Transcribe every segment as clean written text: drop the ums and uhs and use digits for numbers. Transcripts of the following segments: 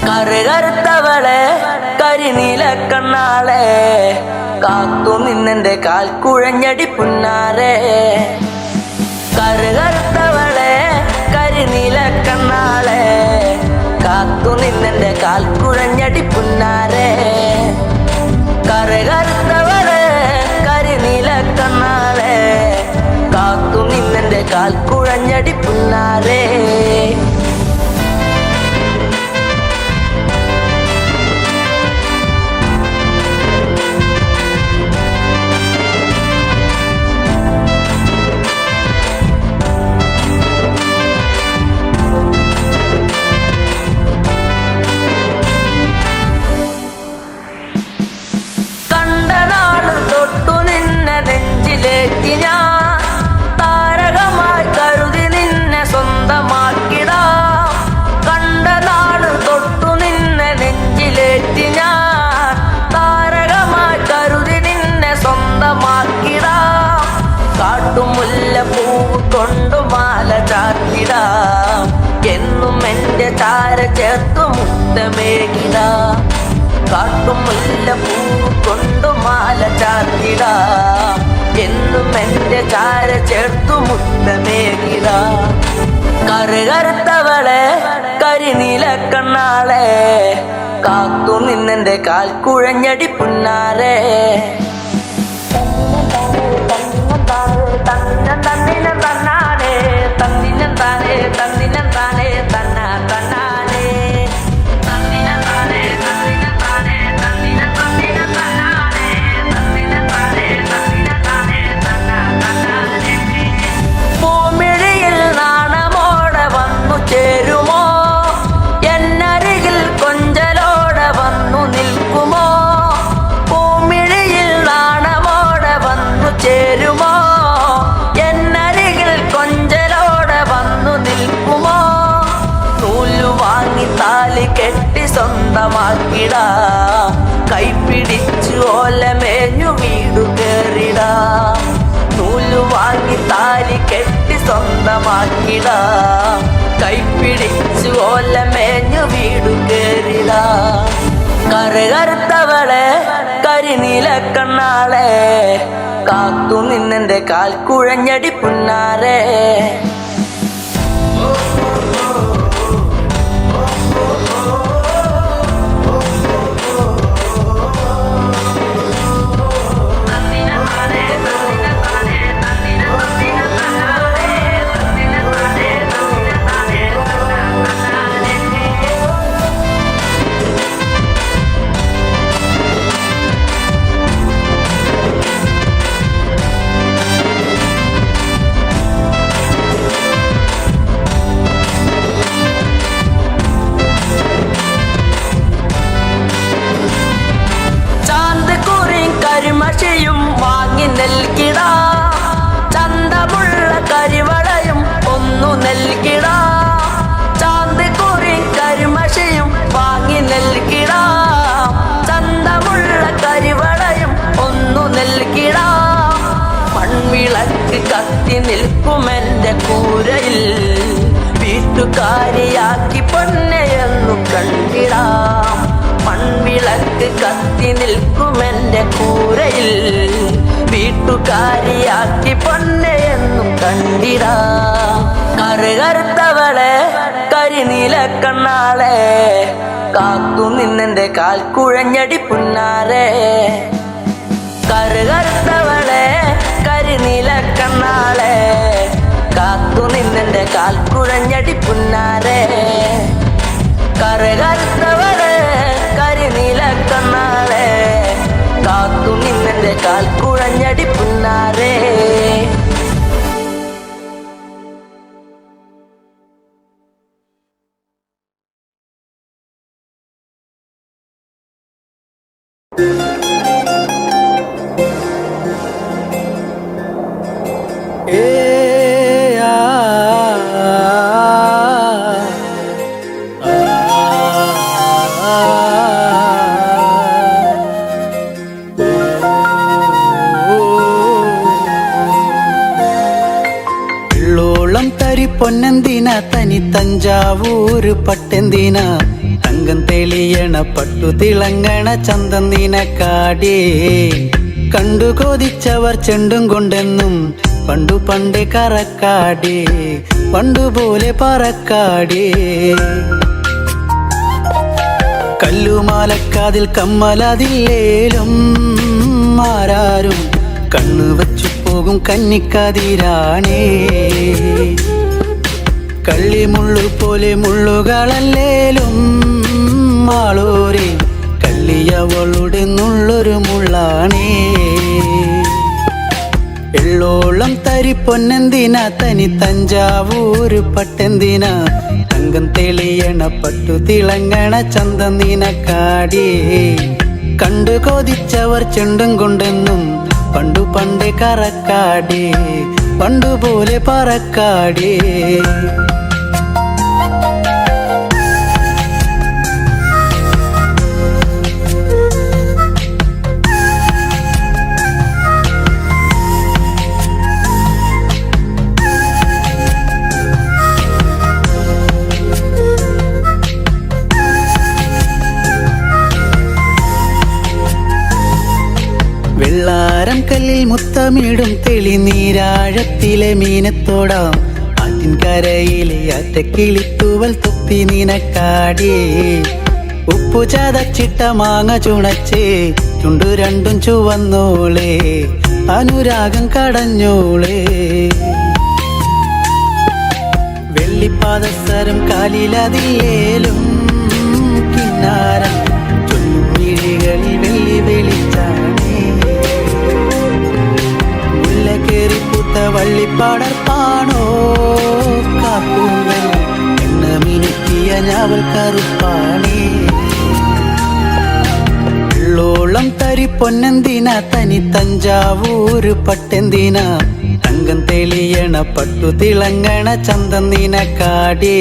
കറുകറുത്തവളെ കരിനീല കണ്ണാളെ കാത്തു നിന്നെന്റെ കാൽ കുഴഞ്ഞടി പുന്നാരെ. കറുകറുത്തവളെ കരിനീല കണ്ണാളെ കാത്തു നിന്നെന്റെ കാൽ കുഴഞ്ഞടി പുന്നാരെ. കറുകറുത്തവളെ കരിനീല കണ്ണാളെ കാത്തു നിന്നെന്റെ കാൽ കുഴഞ്ഞടി പുന്നാരെ. ഞാൻ താരകമായി കരുതി നിന്നെ സ്വന്തമാക്കിടാം. കണ്ട നാട് തൊട്ടു നിന്നെ നെഞ്ചിലേറ്റി ഞാൻ താരകമായി കരുതി നിന്നെ സ്വന്തമാക്കിടാം. കാട്ടുമുല്ല പൂവ് കൊണ്ടു മാല ചാത്തിടാം. എന്നും എൻ്റെ ചാര ചേർത്തു മുത്തമേകിടാം. കാട്ടുമുല്ല പൂവ് കൊണ്ടു മാല ചാത്തിടാം. എന്നും എൻ്റെ ചാര ചേർത്തു മുത്തമേകിടാം. കറുകറുത്തവളെ കരിനീല കണ്ണാളെ കാത്തു നിന്നെന്റെ കാൽ കുഴഞ്ഞടി പുന്നാരെ. തന്നിനം തന്നാനെ തന്നിനം താനേ തന്നിനം താനേ തന്ന തന്നാനെ തന്നിനം താനേ തന്നിനം താനേ തന്നിനം തന്നിനം തന്നാനെ തന്നിനം താനേ തന്നിനം താനേ തന്ന തന്നാനെ. പൂമിഴിയിൽ നാണമോടെ വന്നു ചേരുമോ? എന്നരികിൽ കൊഞ്ചലോടെ വന്നു നിൽക്കുമോ? പൂമിഴിയിൽ നാണമോടെ വന്നു ചേരുമോ? എന്നരികിൽ കൊഞ്ചലോടെ വന്നു നിൽക്കുമോ? നൂലു വാങ്ങി താലി കെട്ടി സ്വന്തമാക്കിടാം. കൈപ്പിടിച്ചു ഓലമേഞ്ഞു വീടു കേറിടാം. നൂലു വാങ്ങി താലി കെട്ടി സ്വന്തമാക്കിടാം. കൈപ്പിടിച്ചു ഓലമേഞ്ഞു വീടു കേറിടാം. കറുകറുത്തവളെ കരിനീല കണ്ണാളെ കാത്തു നിന്നെന്റെ കാൽ കുഴഞ്ഞടി പുന്നാരെ. കരിമഷിയും വാങ്ങി നൽകിടാം. ചന്തമുള്ള കരിവളയും ഒന്നു നൽകിടാം. ചാന്തിക്കുറി കരിമഷിയും വാങ്ങി നൽകിടാം. ചന്തമുള്ള കരിവളയും ഒന്നു നൽകിടാം. മൺവിളക്ക് കത്തി നിൽക്കുമെന്റെ കൂരയിൽ വീട്ടുകാരിയാക്കി പൊന്നെയെന്നു കണ്ടിടാം. മൺവിളക്ക് കത്തി നിൽക്കുമെന്റെ കൂരയിൽ വീട്ടുകാരിയാക്കി പൊന്നെയെന്നും കണ്ടിടാം. കറുകറുത്തവളെ കരിനീല കണ്ണാളെ കാത്തു നിന്നെന്റെ കാൽ കുഴഞ്ഞടി പുന്നാരെ. കറുകറുത്തവളെ കരിനീല കണ്ണാളെ കാത്തു നിന്നെന്റെ കാൽ കുഴഞ്ഞടി പുന്നാരെ. കറുകറുത്തവളെ കരിനീല കണ്ണാളെ കാത്തു നിന്നെന്റെ കാൽ കുഴഞ്ഞടി പുന്നാരെ. പൊന്നെന്തിന തനി തഞ്ചാവൂര് പട്ടെന്തിന തങ്കം തെളിയണ പട്ടു തിളങ്ങണ ചന്തം നിനക്കാടേ. കണ്ടു കൊതിച്ചവർ ചെണ്ടും കൊണ്ടെന്നും പണ്ടു പണ്ടേ കറക്കാടേ, പണ്ടുപോലെ പറക്കാടേ. കല്ലുമാലക്കാതിൽ കമ്മലതില്ലേലും ആരാരും കണ്ണു വച്ചു പോകും കന്നിക്കതിരാണേ. കള്ളിമുള്ളു പോലെ മുള്ളുകളല്ലേലും ആളോരെ കള്ളിയവളുടെ നുള്ളൊരു മുള്ളാണേ. എള്ളോളം തരി പൊന്നെന്തിനാ തനി തഞ്ചാവൂര് പട്ടെന്തിനാ, തങ്കം തെളിയണ പട്ടു തിളങ്ങണ ചന്തം നിനക്കാടേ. കണ്ടു കൊതിച്ചവർ ചെണ്ടും കൊണ്ടെന്നും പണ്ടു പണ്ടേ കറക്കാടേ, പണ്ടുപോലെ പറക്കാടേ. വെള്ളാരം കല്ലിൽ മുത്തമിടും തെളിനീരാഴത്തിലെ മീനത്തോടാം, ആറ്റിൻകരയിലെ ആറ്റക്കിളിത്തൂവൽ തൊപ്പി നിനക്കാടേ. ഉപ്പു ചതച്ചിട്ട മാങ്ങ ചുണച്ചേ, ചുണ്ടു രണ്ടും ചുവന്നോളേ, അനുരാഗം കടഞ്ഞോളേ. വെള്ളിപ്പാദസരം കാലിലതിലേലും കിന്നാരം ചൊല്ലും മിഴികളിൽ വെള്ളി വെളിച്ചാണേ. മുല്ലക്കേറിപ്പൂത്ത വള്ളിപ്പാടർപ്പാണോ കാപ്പൂവൽ, എണ്ണ മിനുക്കിയ ഞാവൽ കറുപ്പാണേ. ഉള്ളോളം തരി പൊന്നെന്തിനാ തനി തഞ്ചാവൂര് പട്ടെന്തിനാ, തങ്കം തെളിയണ പട്ടു തിളങ്ങണ ചന്തം നിനക്കാടേ.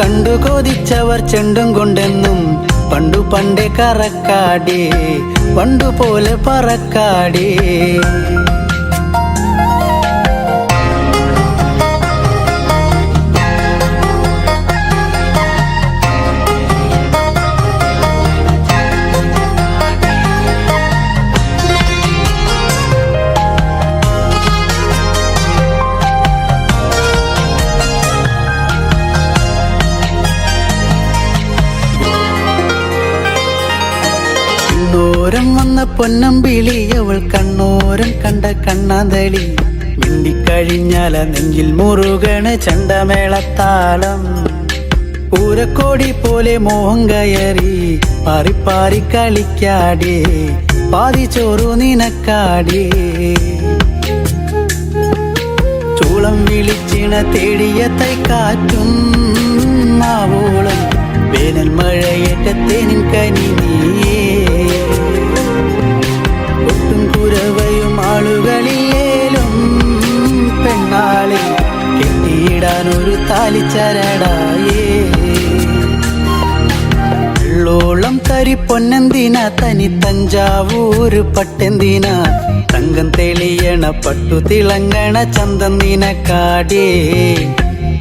കണ്ടു കൊതിച്ചവർ ചെണ്ടും കൊണ്ടെന്നും പണ്ടു പണ്ടേ കറക്കാടേ, പണ്ടുപോലെ പറക്കാടേ. വന്ന പൊന്നമ്പിളി അവൾ കണ്ണോരം കണ്ട കണ്ണാന്തളി, മിണ്ടിക്കഴിഞ്ഞാല നെഞ്ചിൽ മുറുകണ ചണ്ടമേളത്താളം. പൂരക്കോടി പോലെ മോഹം കയറി പാറിപ്പാറി കളിക്കാടേ, പാതി ചോറു നിനക്കാടേ. ചൂളം വിളിച്ചിണ തേടിയ തൈക്കാറ്റും മാവോളം, വേനൽ മഴയേറ്റ തേനിൻ കനി നീയേ. ഒട്ടും കുരവയും ആളുകളിലേലും പെണ്ണാളെ കെട്ടിയിടാനൊരു താലിച്ചരടായേ. വെള്ളോളം തരി പൊന്നെന്തിനാ തനി തഞ്ചാവൂര് പട്ടെന്തിനാ, തങ്കം തെളിയണ പട്ടു തിളങ്ങണ ചന്തം നിനക്കാടേ.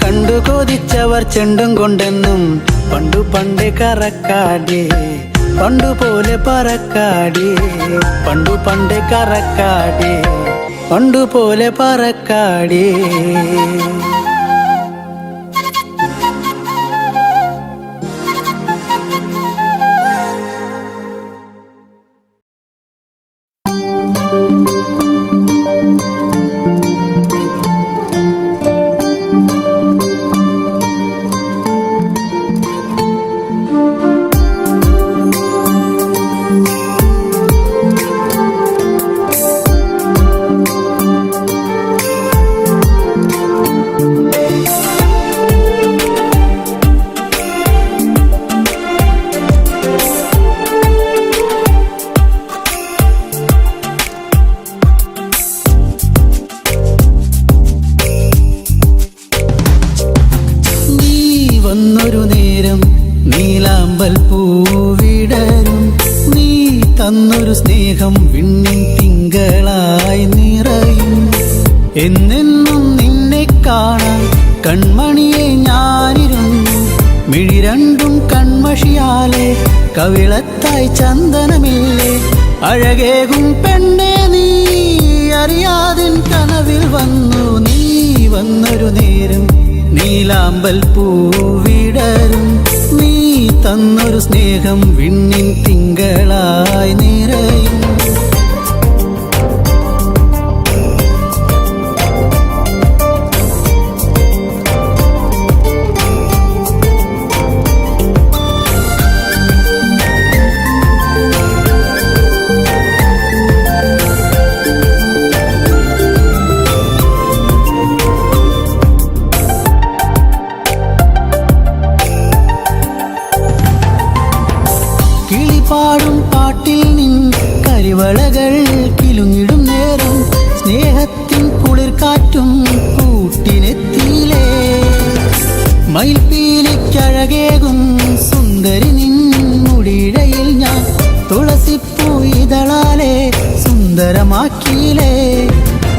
കണ്ടു കൊതിച്ചവർ ചെണ്ടും കൊണ്ടെന്നും പണ്ടു പണ്ടേ കറക്കാടേ, പണ്ടുപോലെ പറക്കാടേ, പണ്ടു പണ്ടേ കറക്കാടേ, പണ്ടുപോലെ പറക്കാടേ. വന്നൊരു നേരം നീലാമ്പൽ പൂവിടരും, നീ തന്നൊരു സ്നേഹം വിണ്ണിൻ തിങ്കളായി നിറയും. എന്നെന്നും നിന്നെ കാണാൻ കൺമണിയെ ഞാനിരുന്നു, മിഴി രണ്ടും കവിളത്തായി ചന്ദനമില്ലേ അഴകേകും പെണ്ണെ നീ അറിയാതിൻ കനവിൽ വന്നു നീ വന്നൊരു നേരം നീലാമ്പൽ പൂവിടരും നീ തന്നൊരു സ്നേഹം വിണ്ണിൻ തിങ്കളായി നിറയും പാടും പാട്ടിൽ നിൻ കരിവളകൾ കിലുങ്ങിടും നേരം സ്നേഹത്തിൻ കുളിർക്കാറ്റും കൂട്ടിനെത്തിയിലേ മയിൽപ്പീലിക്കഴകേകും സുന്ദരി നിൻ മുടിയിഴയിൽ ഞാൻ തുളസിപ്പൂ ഇതളാലെ സുന്ദരമാക്കിയിലേ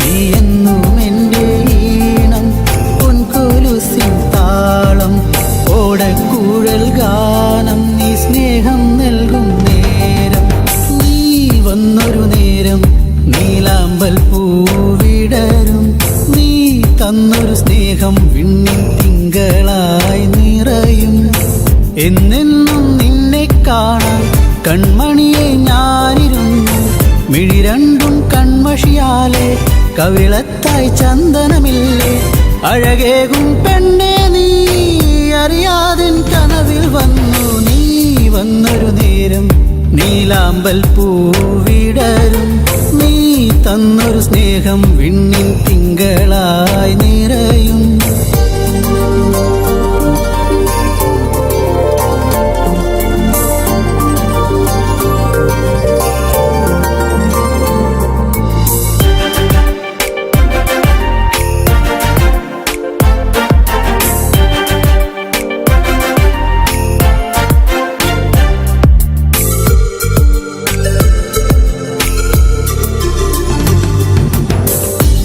നീ എന്നും എൻ്റെ ഈണം പൊൻകൊലുസിൻ താളം ഓടക്കൂഴൽ ഗാനം നീ സ്നേഹം നൽകും നേരം നീ വന്നൊരു നേരം നീലാമ്പൽ പൂവിടരും നീ തന്നൊരു സ്നേഹം വിണ്ണിൻ തിങ്കളായി നിറയും എന്നെന്നും നിന്നെ കാണാൻ കൺമണിയെ ഞാനിരുന്നു മിഴി രണ്ടും കൺമഷിയാലെ കവിളത്തായി ചന്ദനമില്ലേ അഴകേകും പെണ്ണെ നീ അറിയാതിൻ കനവിൽ വന്നു നീ വന്നൊരു നേരം നീലാമ്പൽ പൂവിടരും നീ തന്നൊരു സ്നേഹം വിണ്ണിൻ തിങ്കളായി നിറയും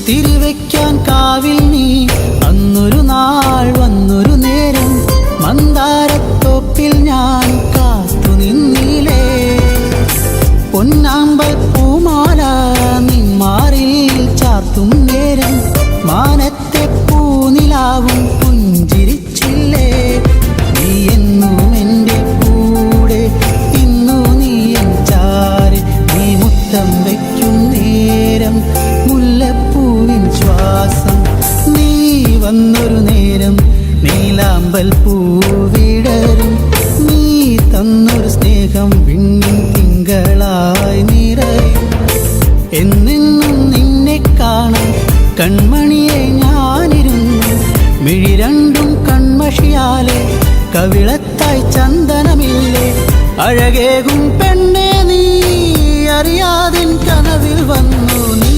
തിരിവെക്കാൻ കാവിൽ നീ അന്നൊരു നാൾ വന്നൊരു നേരം മന്ദാരത്തോപ്പിൽ ഞാൻ കാത്തു നിന്നിലേ പൊന്നാമ്പൽ പൂമാല നിന്മാറിൽ ചാർത്തും നേരം മാനത്തെ പൂനിലാവും പുഞ്ചിരിച്ചില്ലേ നീ എന്നും എൻ്റെ കൂടെ ഇന്നു നീ എൻ ചാരി നീ മുത്തം വയ്ക്കും നേരം മുല്ലപ്പൂവിൻ ശ്വാസം നീ വന്നൊരു നേരം നീലാമ്പൽ പൂവിടരും നീ തന്നൊരു സ്നേഹം വിണ്ണിൻ തിങ്കളായി നിറയും എന്നെന്നും നിന്നെ കാണാൻ കൺമണിയെ ഞാനിരുന്നു മിഴി രണ്ടും കൺമഷിയാലെ കവിളത്തായി ചന്ദനമില്ലേ അഴകേകും പെണ്ണെ നീ അറിയാതിൻ കനവിൽ വന്നു നീ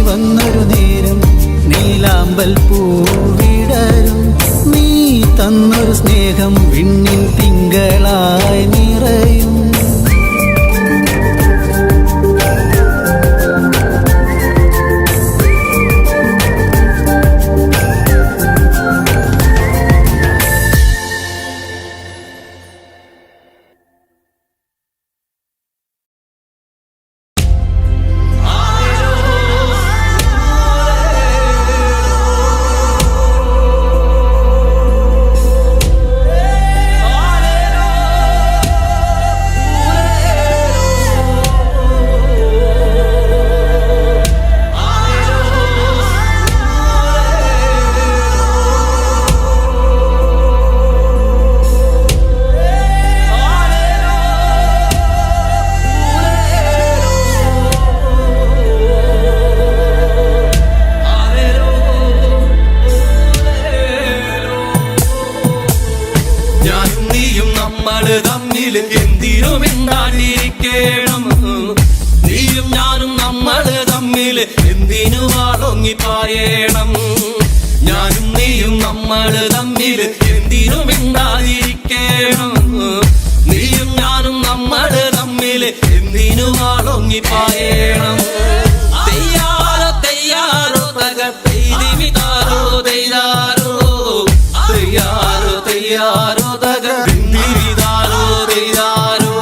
വന്നൊരു നേരം നീലാമ്പൽ പൂവിടരും നീ തന്നൊരു സ്നേഹം വിണ്ണിൻ തിങ്കളായി നിറയും എന്തിനു വാളൊങ്ങിപ്പായണം ഞാനും നീയും നമ്മള് തമ്മില് എന്തിനു മിണ്ടാതിരിക്കണം നീയും ഞാനും നമ്മള് തമ്മില് എന്തിനു വാളൊങ്ങിപ്പായണം തെയ്യാറോ തെയ്യാറോ തകർത്തോ തെയ്താരോ തെയ്യാറോ തെയ്യാറോ തകർത്തിരിതാരോ തെയ്താരോ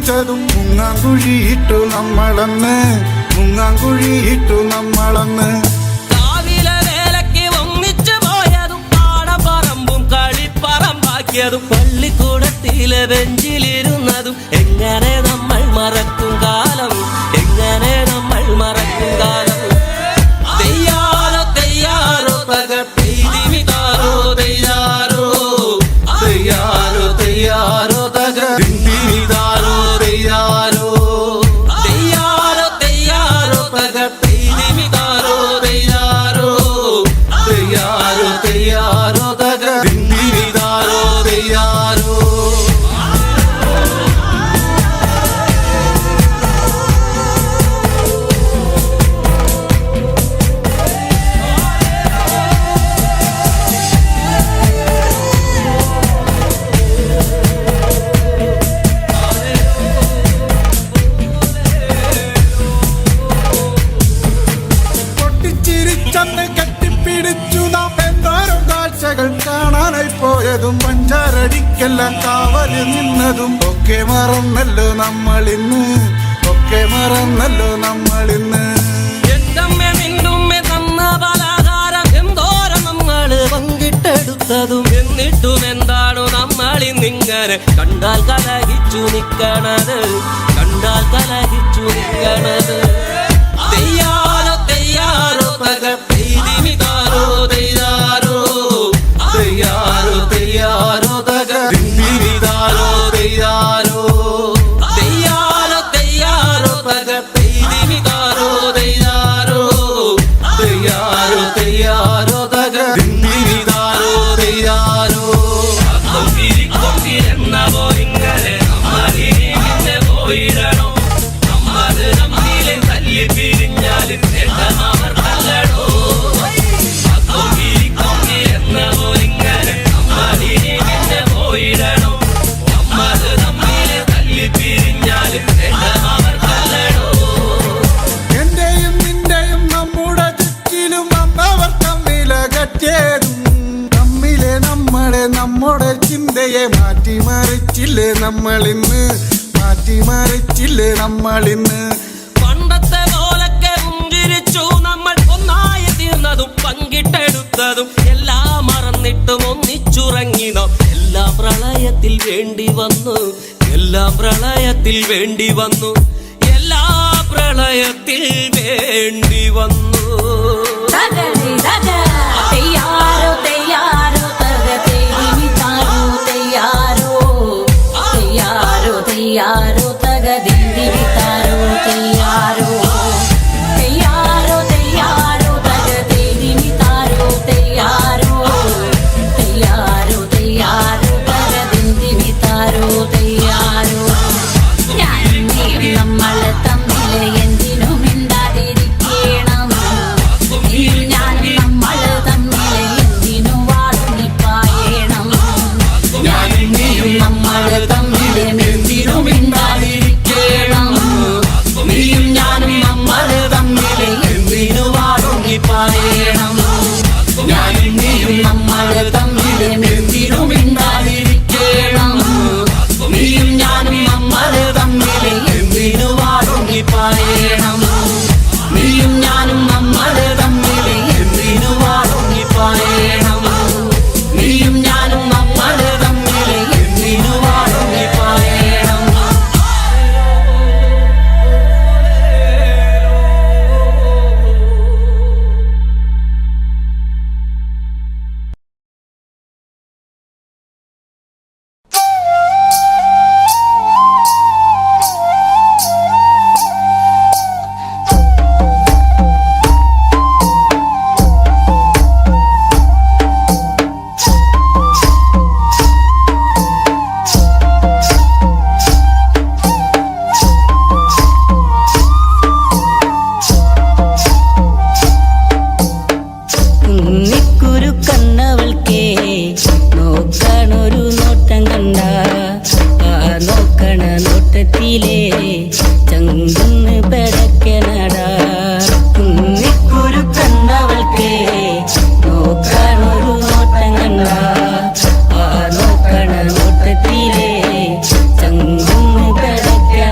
ഒന്നിച്ചതും മുങ്ങാങ്കുഴിയിട്ടു നമ്മളന്ന് മുങ്ങാങ്കുഴിയിട്ടു നമ്മളന്ന് കാവിലെ വേലയ്ക്ക് ഒന്നിച്ചു പോയതും പാടപ്പറമ്പും കളിപ്പറമ്പാക്കിയതും പള്ളിക്കൂടത്തിലെ ബെഞ്ചിലിരുന്നതും എങ്ങനെ നമ്മൾ മറക്കും കാലം എങ്ങനെ നമ്മൾ മറക്കും കാലം തെയ്യാറോ തെയ്യാറോ തകർത്തിമിതാരോ തെയ്യാറോ തെയ്യാറോ തെയ്യാറോ തകർത്തിമിതാരോ തെയ്യാറോ തെയ്യാറോ തെയ്യാറോ തകർത്തിമിതാരോ തെയ്യാറോ തെയ്യാറോ തെയ്യാറോ തകർത്തിമിതാരോ തെയ്യാറോ പൊട്ടിച്ചിരിച്ചന്ന് കെട്ടിപ്പിടിച്ചു നാം എന്തോരം കാഴ്ചകൾ കാണാനായി പോയതും പഞ്ചാരടിക്കെല്ലാം കാവല് നിന്നതും ഒക്കെ മറന്നല്ലോ നമ്മളിന്ന് ഒക്കെ മറന്നല്ലോ നമ്മളിന്ന് എന്തമ്മേ നിന്നുമ്മേ തന്ന പലഹാരം എന്തോരം നമ്മള് പങ്കിട്ടെടുത്തതും എന്നിട്ടും എന്താണോ നമ്മളിന്നിങ്ങനെ കണ്ടാൽ കലഹിച്ചു നിക്കണത് കണ്ടാൽ കലഹിച്ചു നിക്കണത് തെയ്യാറോ തെയ്യാറോ തകർത്തിമിതാരോ തെയ്യാറോ തെയ്യാറോ തെയ്യാറോ തകർത്തിമിതാരോ തെയ്യാറോ തെയ്യാറോ തെയ്യാറോ തകർത്തിമിതാരോ തെയ്യാറോ തെയ്യാറോ തെയ്യാറോ തകർത്തിമിതാരോ തെയ്യാറോ കൊണ്ടിരിക്കൊണ്ടിരുന്ന പോയിങ്ങനെ നമ്മളിങ്ങനെ പോയിടണോ നമ്മള് നമ്മിലെ തല്ലി പിരിഞ്ഞാലും അവർക്കല്ലടോ കൊണ്ടിരിക്കൊണ്ടിരുന്ന പോയിങ്ങനെ നമ്മളിങ്ങനെ പോയിടണോ നമ്മള് നമ്മിലെ തല്ലി പിരിഞ്ഞാലും അവർക്കല്ലടോ എന്റെയും നിന്റെയും നമ്മുടെ ചുറ്റിലും വന്നവർ തമ്മിലകറ്റേതും തമ്മിലെ നമ്മുടെ ചിന്തയെ മാറ്റിമറിച്ചില്ലേ നമ്മളിന്ന് മാറ്റിമറിച്ചില്ലേ നമ്മളിന്ന് പണ്ടത്തെ പോലൊക്കെ പുഞ്ചിരിച്ചു നമ്മൾ ഒന്നായി തീർന്നതും പങ്കിട്ടെടുത്തതും എല്ലാം മറന്നിട്ടും ഒന്നിച്ചുറങ്ങി നാം എല്ലാ പ്രളയത്തിൽ വേണ്ടി വന്നു എല്ലാ പ്രളയത്തിൽ വേണ്ടി വന്നു എല്ലാ പ്രളയത്തിൽ വേണ്ടി വന്നു തെയ്യാറോ തെയ്യാറോ തകതിമിതാരോ തെയ്യാറോ തെയ്യാറോ തെയ്യാറോ തകതിമിതാരോ തെയ്യാറോ തെയ്യാറോ തെയ്യാറോ തകതിമിതാരോ തെയ്യാറോ തെയ്യാറോ തെയ്യാറോ തകതിമിതാരോ തെയ്യാറോ ഞാനും നീയും നമ്മള് തമ്മില് എന്തിനും മിണ്ടാതിരിക്കണം നീയും ഞാനും നമ്മള് തമ്മില് എന്തിനും വാടുന്നിപ്പായണം ഞാനും നീയും നമ്മള് തമ്മില് എന്തിനും മിണ്ടാതിരിക്കണം നീയും ഞാനും നമ്മള് തമ്മില് എന്തിനു വാടുന്നിപ്പായണം ഞാനും നീയും നമ്മള് തമ്മില് എന്തിനും മിണ്ടാതിരിക്കണം നീയും ഞാനും നമ്മള് തമ്മില് എന്തിനു വാടുന്നിപ്പായണം നീയും ഞാനും നമ്മള് തമ്മില് എന്തിനു വാടുന്നിപ്പായണം നീയും ഞാനും നമ്മള് തമ്മില് എന്തിനു വാടുന്നിപ്പായണം നോട്ടത്തിലെ ചങ്കുന്ന് കിടക്കണടാ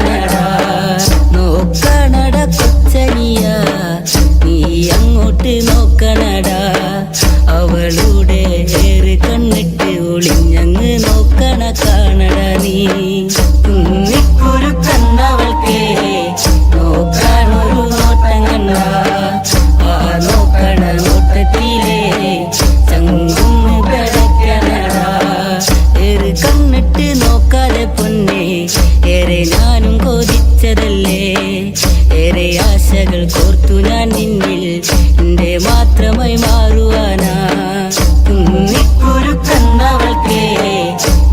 ഞാനും കൊതിച്ചതല്ലേ ഏറെ ആശകൾ കോർത്തു ഞാൻ നിന്നിൽ എന്റെ മാത്രമായി മാറുവാനാ കുന്നിക്കുരുക്കന്നവൾക്കേ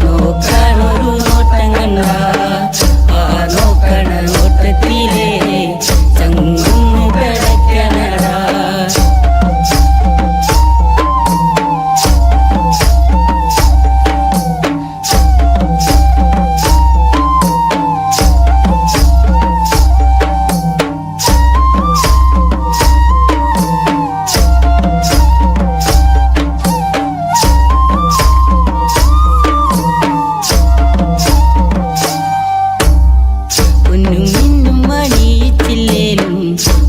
നോക്കാനൊരു നോട്ടം കണ്ട ആ നോക്കണ നോട്ടത്തിലേ ചങ്കുന്ന് കിടക്കണടാ പൊന്നും മിന്നും അണിയിച്ചില്ലേലും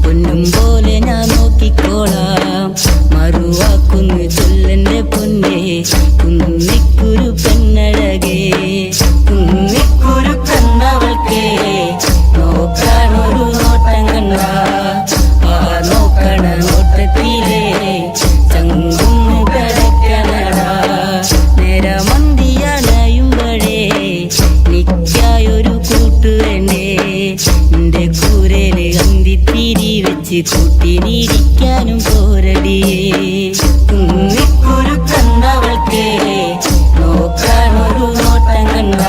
പൊന്നും പോലെ ഞാൻ നോക്കിക്കോളാം മറുവാക്കുന്നു ചൊല്ലന്റെ പൊന്നെ കുന്നിക്കുരു പെണ്ണഴകേ കുന്നിക്കുരു കന്നവൾക്കേ നോക്കാനൊരു നോട്ടം കണ്ട ആ നോക്കണ നോട്ടത്തിലേ ചങ്കുന്ന് കിടക്കണടാ നേരമന്തിയണയുമ്പോഴേ നിക്കായൊരു കൂട്ടു വേണ്ടേ എന്റെ കൂരയില് അന്തിത്തിരി വെച്ച് കൂട്ടിനിരിക്കാനും പോരടിയേ കുന്നിക്കുരു കന്നവൾക്കേ നോക്കാനൊരു നോട്ടം കണ്ട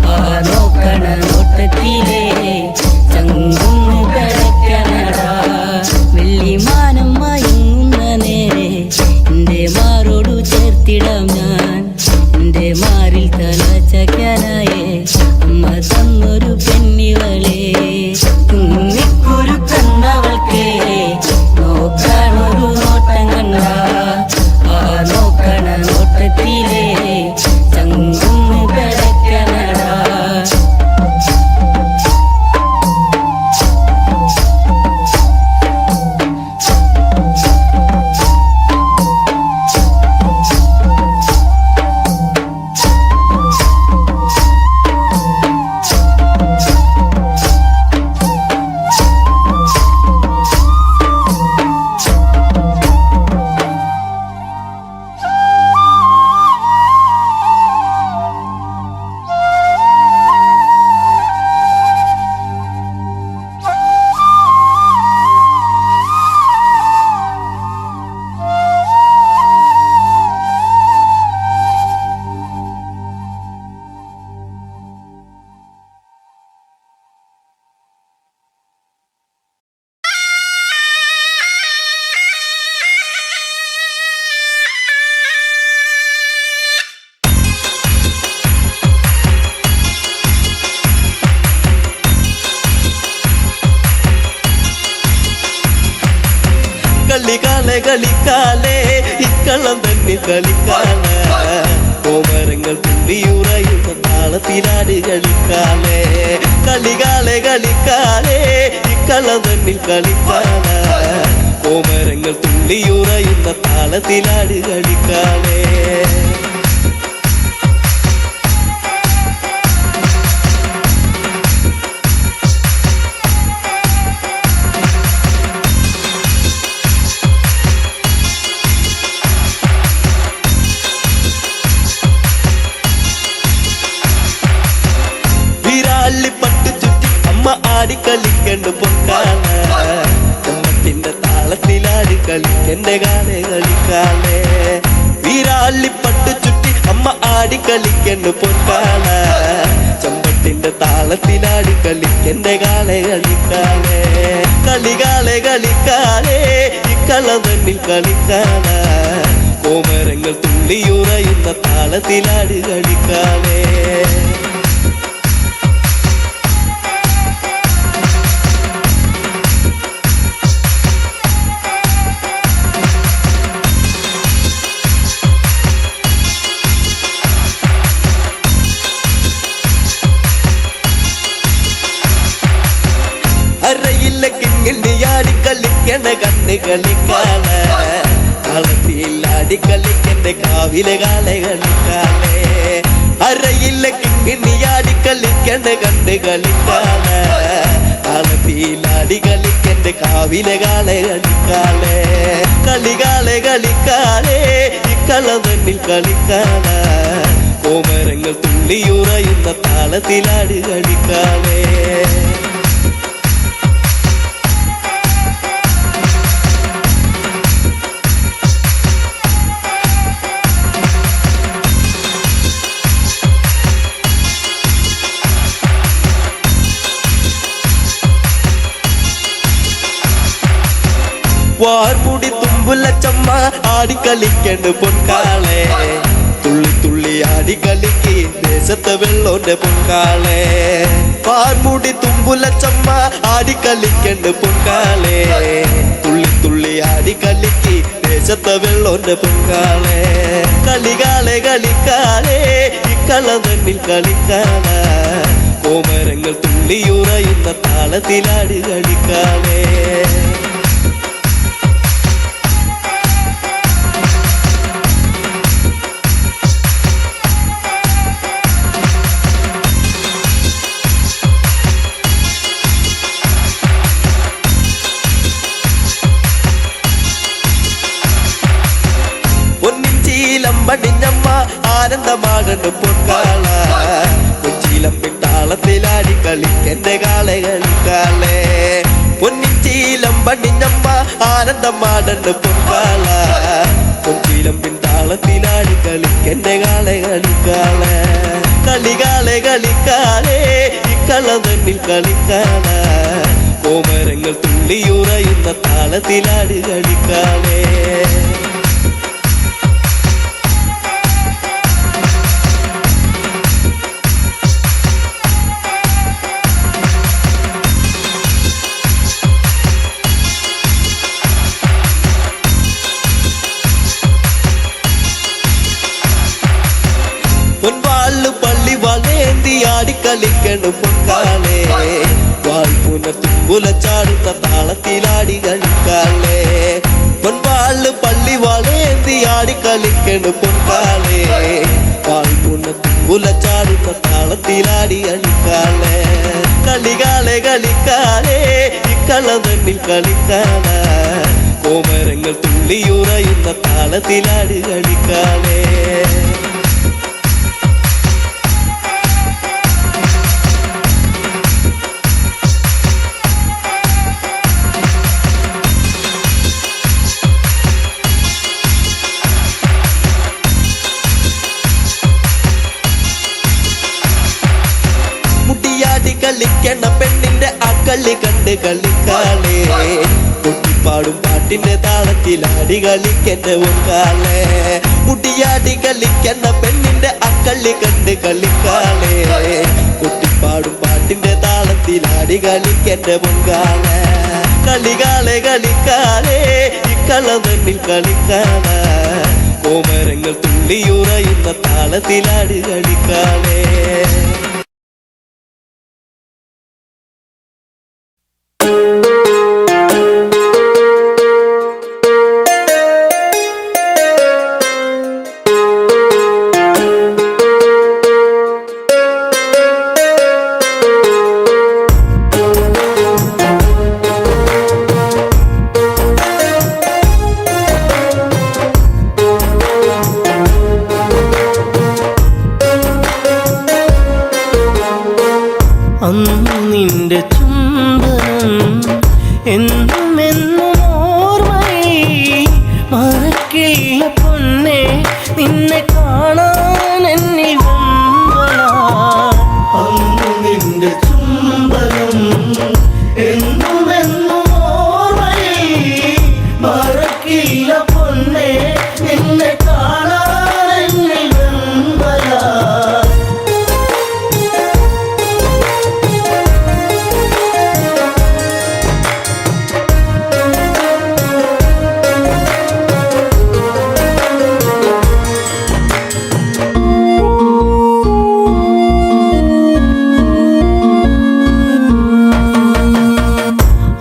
ആ നോക്കണ നോട്ടത്തിലേ ചങ്കുന്ന് കിടക്കണടാ വെള്ളിമാനം മയങ്ങുന്ന നേരെ എന്റെ മാറോടു ചേർത്തിടാം ഞാൻ എന്റെ മാറിൽ തല ചക്കാനായേ അമ്മ തന്നൊരു പെണ്ണിവളേ കുന്നിക്കുരു കന്നവൾക്കേ നോക്കാനൊരു നോട്ടം കണ്ട ആ നോക്കണ നോട്ടത്തിലേ ചങ്കുന്ന് കിടക്കണടാ കളിക്കാലെ കളിക്കാലേ ഇക്കളം തന്നെ കളിക്കാല കോമരങ്ങൾ തുള്ളിയുറയുന്ന താളത്തിലാട് കളിക്കാലേ കളികാലെ കളിക്കാലേ ഇക്കളം തന്നെ കളിക്കാല കോമരങ്ങൾ തുള്ളിയുറയുന്ന താളത്തിലാട് കളിക്കാലേ പട്ട് ചുറ്റി അമ്മ ആടിക്കളിക്കണ്ട് പൊക്കാല ചമ്മത്തിന്റെ താളത്തിലാടി കളിക്കന്റെ കാലേ കളിക്കാലേ വീരാളിപ്പട്ട് ചുറ്റി അമ്മ ആടിക്കളിക്കണ്ട് പൊക്കാല ചമ്മത്തിന്റെ താളത്തിലാടി കളിക്കന്റെ കാലേ കളിക്കാലേ കളികാലേ കളിക്കാലേ ഇക്കളം തന്നിൽ കളിക്കാല കോമരങ്ങൾ തുള്ളിയുറയുന്ന താളത്തിലാടി കളിക്കാലേ അരയില്ല കിങ്ങിണ്ടിയാടി കളിക്കണ കണ്ണ് കളിക്കാല കളത്തിലാടി കളിക്കണ്ട കാവിലെ കാല കളിക്കാലേ അരയില്ല കിങ്ങിണ്ടിയാടി കളിക്കണ കണ്ണ് കളിക്കാല കളത്തിലാടി കളിക്കണ്ട കാവിലെ കാല കളിക്കാലേ കളികാലെ കളിക്കാലേ ഇക്കളം തന്നിൽ കളിക്കാല കോമരങ്ങൾ തുള്ളിയുറയുന്ന താളത്തിലാട് കളിക്കാളേ. വാർമുടി തുമ്പുലച്ചമ്മ ആടിക്കളിക്കണ്ട് പൊൻകാളെ. തുള്ളി തുള്ളി ആടിക്കളിക്ക് ദേശത്തെ വെള്ളോന്റെ പൊൻകാളെ. വാർമുടി തുമ്പുലച്ചമ്മ ആടിക്കളിക്കണ്ട് പൊൻകാളെ. തുള്ളി തുള്ളി ആടിക്കളിക്ക് ദേശത്തെ വെള്ളോന്റെ പൊൻകാളെ. കളികാളെ കളിക്കാളെ ഇക്കള തന്നിൽ കളിക്കാള. കോമരങ്ങൾ തുള്ളിയുറയുന്ന താളത്തിലാട് കളിക്കാളെ. പടിഞ്ഞമ്മ ആനന്ദമാകണ്ട് പൊൻകാള. കൊച്ചിയിലമ്പിൻ താളത്തിലാടി കളിക്കെന്റെ കാളെ കളിക്കാളെ. പൊന്നിച്ചീലം പടിഞ്ഞമ്മ ആനന്ദമാകണ്ട് പൊൻകാള. കൊച്ചിയിലമ്പിൻ താളത്തിലാടി കളിക്കെന്റെ കാളെ കളിക്കാളെ. കളികാളെ കളിക്കാളെ ഇക്കള തന്നിൽ കളിക്കാള. കോമരങ്ങൾ തുള്ളിയുറയുന്ന താളത്തിലാടി കളിക്കാളെ. പൊൻവാള് പള്ളി വളേന്തി ആടിക്കളിക്കണം പൊൻകാളെ. വാൾപുന തുമ്പുല ചാടുന്ന താളത്തിലാടി കളിക്കാളെ. പൊൻവാള് പള്ളി വളേന്തി ആടിക്കളിക്കണം പൊൻകാളെ. വാൾപുന തുമ്പുല ചാടുന്ന താളത്തിലാടി കളിക്കാളെ. കളികാളെ കളിക്കാളെ ഇക്കള തന്നിൽ കളിക്കാള. കോമരങ്ങൾ തുള്ളിയുറയുന്ന താളത്തിലാടി കളിക്കാളെ. കളിക്കണ പെണ്ണിന്റെ അക്കളി കണ്ട് കളിക്കാളെ. കൊട്ടിപ്പാടും പാട്ടിന്റെ താളത്തിലാടി കളിക്കണ്ട പൊൻകാളെ. മുടിയാടി കളിക്കണ പെണ്ണിന്റെ അക്കളി കണ്ട് കളിക്കാളെ. കൊട്ടിപ്പാടും പാട്ടിന്റെ താളത്തിലാടി കളിക്കണ്ട പൊൻകാളെ. കളികാളെ കളിക്കാളെ ഇക്കള തന്നിൽ കളിക്കാള. കോമരങ്ങൾ തുള്ളിയുറയുന്ന താളത്തിലാടി കളിക്കാളെ. നിന്റെ ചുംബനം എന്നും എന്നും ഓർമ്മയിൽ മറക്കില്ല പൊന്നെ. നിന്നെ കാണാൻ എന്നിൽ വെമ്പലാ. അന്ന് നിന്റെ ചുംബനം എന്നും എന്നും ഓർമ്മയിൽ മറക്കില്ല പൊന്നെ. നിന്നെ കാണാൻ എന്നിൽ വെമ്പലാ.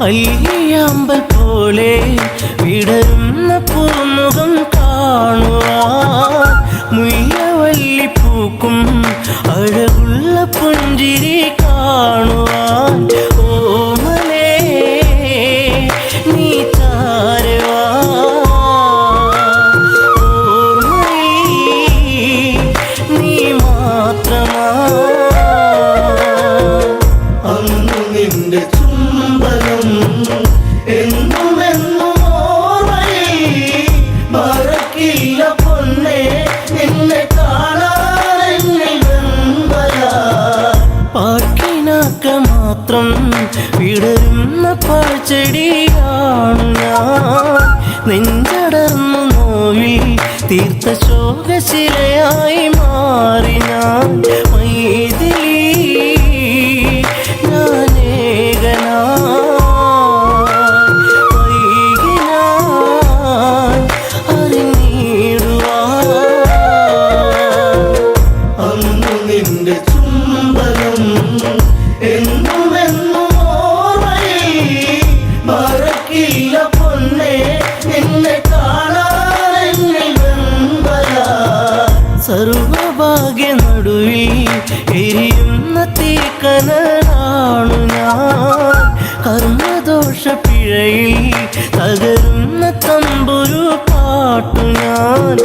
അയ്യാമ്പൽ പോലെ വിടരുന്ന പൂമുഖം കാണുവാൻ. മുയ്യവല്ലി പൂക്കും അഴകുള്ള പുഞ്ചിരി കാണുവാൻ. ഓമലേ നീ ചാരവാ. ഓർമ്മയിൽ നീ മാത്രം വിടരുന്ന പാഴ്ചെടിയാണു ഞാൻ. നെഞ്ചടർന്നു നോവിൽ തീർത്ത ശോകശിലയായി മാറി ഞാൻ. മൈഥിലി സർവഭാഗ്യ നടുവിൽ എരിയുന്ന തീക്കനലാണു ഞാൻ. കർമ്മദോഷ പിഴയിൽ തകരുന്ന തമ്പുരു പാട്ടു ഞാൻ.